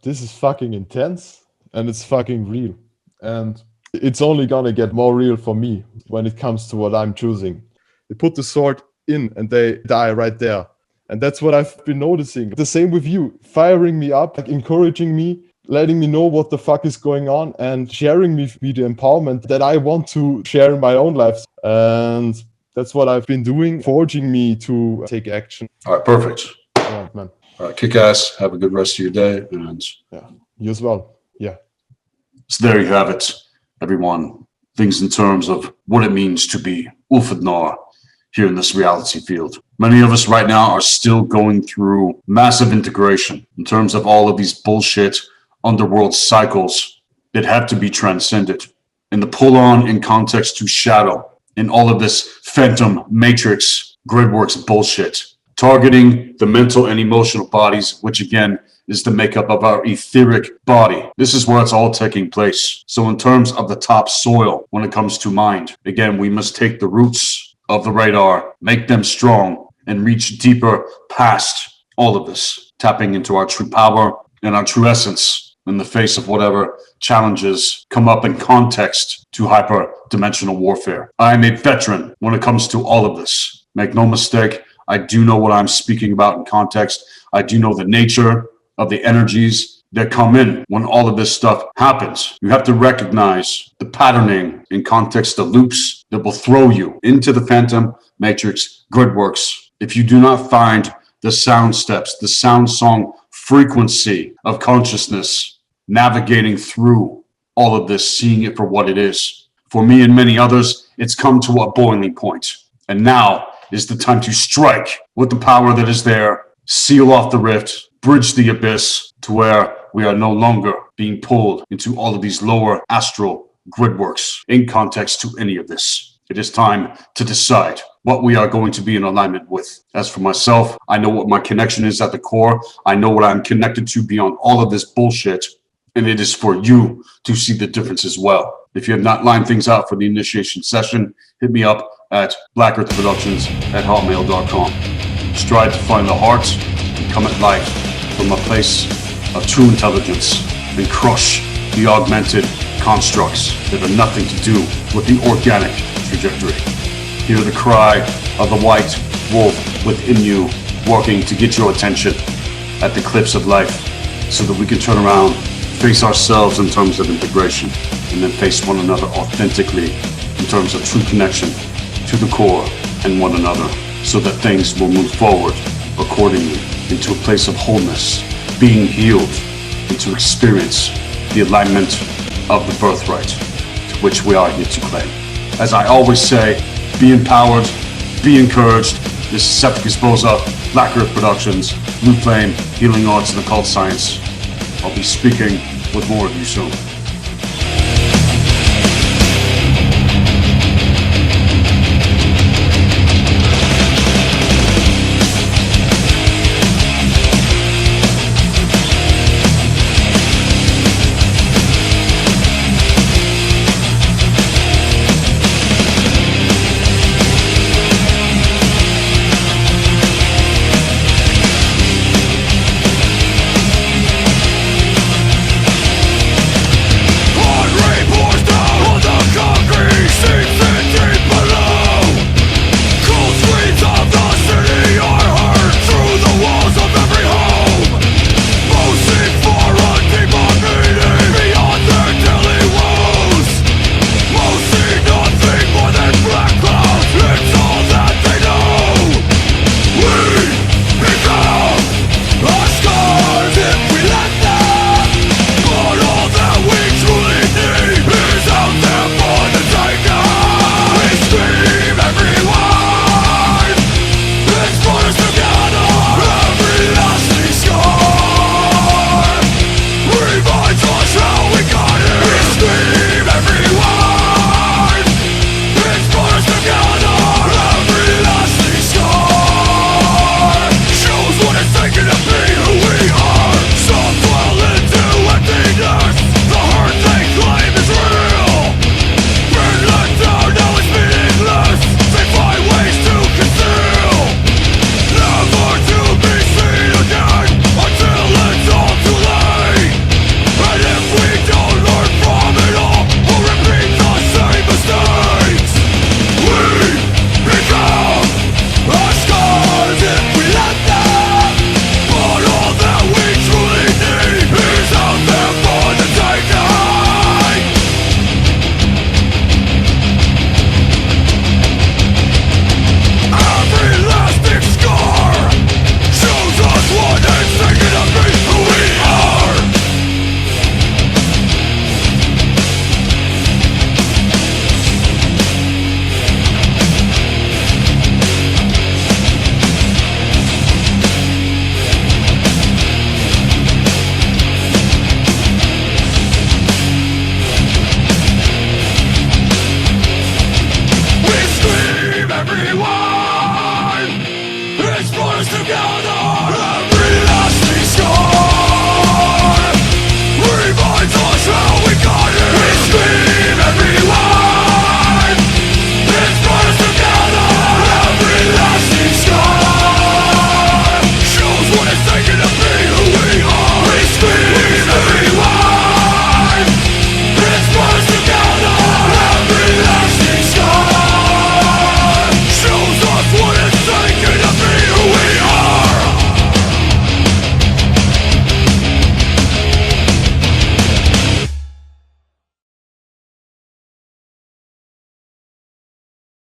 This is fucking intense and it's fucking real. And it's only gonna get more real for me when it comes to what I'm choosing. They put the sword in and they die right there. And that's what I've been noticing. The same with you, firing me up, like encouraging me, letting me know what the fuck is going on and sharing with me the empowerment that I want to share in my own life. And that's what I've been doing, forging me to take action. All right, perfect. All right, man. All right, kick ass. Have a good rest of your day. And yeah, you as well. Yeah. So there you have it, everyone. Things in terms of what it means to be Úlfhéðnar here in this reality field. Many of us right now are still going through massive integration in terms of all of these bullshit underworld cycles that have to be transcended. And the pull on in context to shadow and all of this phantom matrix gridworks bullshit targeting the mental and emotional bodies, which again is the makeup of our etheric body. This is where it's all taking place. So in terms of the topsoil, when it comes to mind, again, we must take the roots of the radar, make them strong, and reach deeper past all of this, tapping into our true power and our true essence in the face of whatever challenges come up in context to hyper-dimensional warfare. I am a veteran when it comes to all of this. Make no mistake, I do know what I'm speaking about in context. I do know the nature of the energies that come in when all of this stuff happens. You have to recognize the patterning in context, the loops that will throw you into the phantom matrix gridworks. If you do not find the sound steps, the sound song frequency of consciousness, navigating through all of this, seeing it for what it is. For me and many others, it's come to a boiling point. And now is the time to strike with the power that is there, seal off the rift, bridge the abyss to where we are no longer being pulled into all of these lower astral gridworks in context to any of this. It is time to decide what we are going to be in alignment with. As for myself, I know what my connection is at the core. I know what I'm connected to beyond all of this bullshit. And it is for you to see the difference as well. If you have not lined things out for the initiation session, hit me up at blackearthproductions@hotmail.com. Strive to find the heart and come at life from a place of true intelligence and crush the augmented constructs that have nothing to do with the organic trajectory. Hear the cry of the white wolf within you working to get your attention at the cliffs of life so that we can turn around, face ourselves in terms of integration, and then face one another authentically in terms of true connection to the core and one another so that things will move forward accordingly into a place of wholeness, being healed, and to experience the alignment of the birthright to which we are here to claim. As I always say, be empowered, be encouraged. This is Septicus Boza, Black Earth Productions, Blue Flame, Healing Arts and Occult Science. I'll be speaking with more of you soon.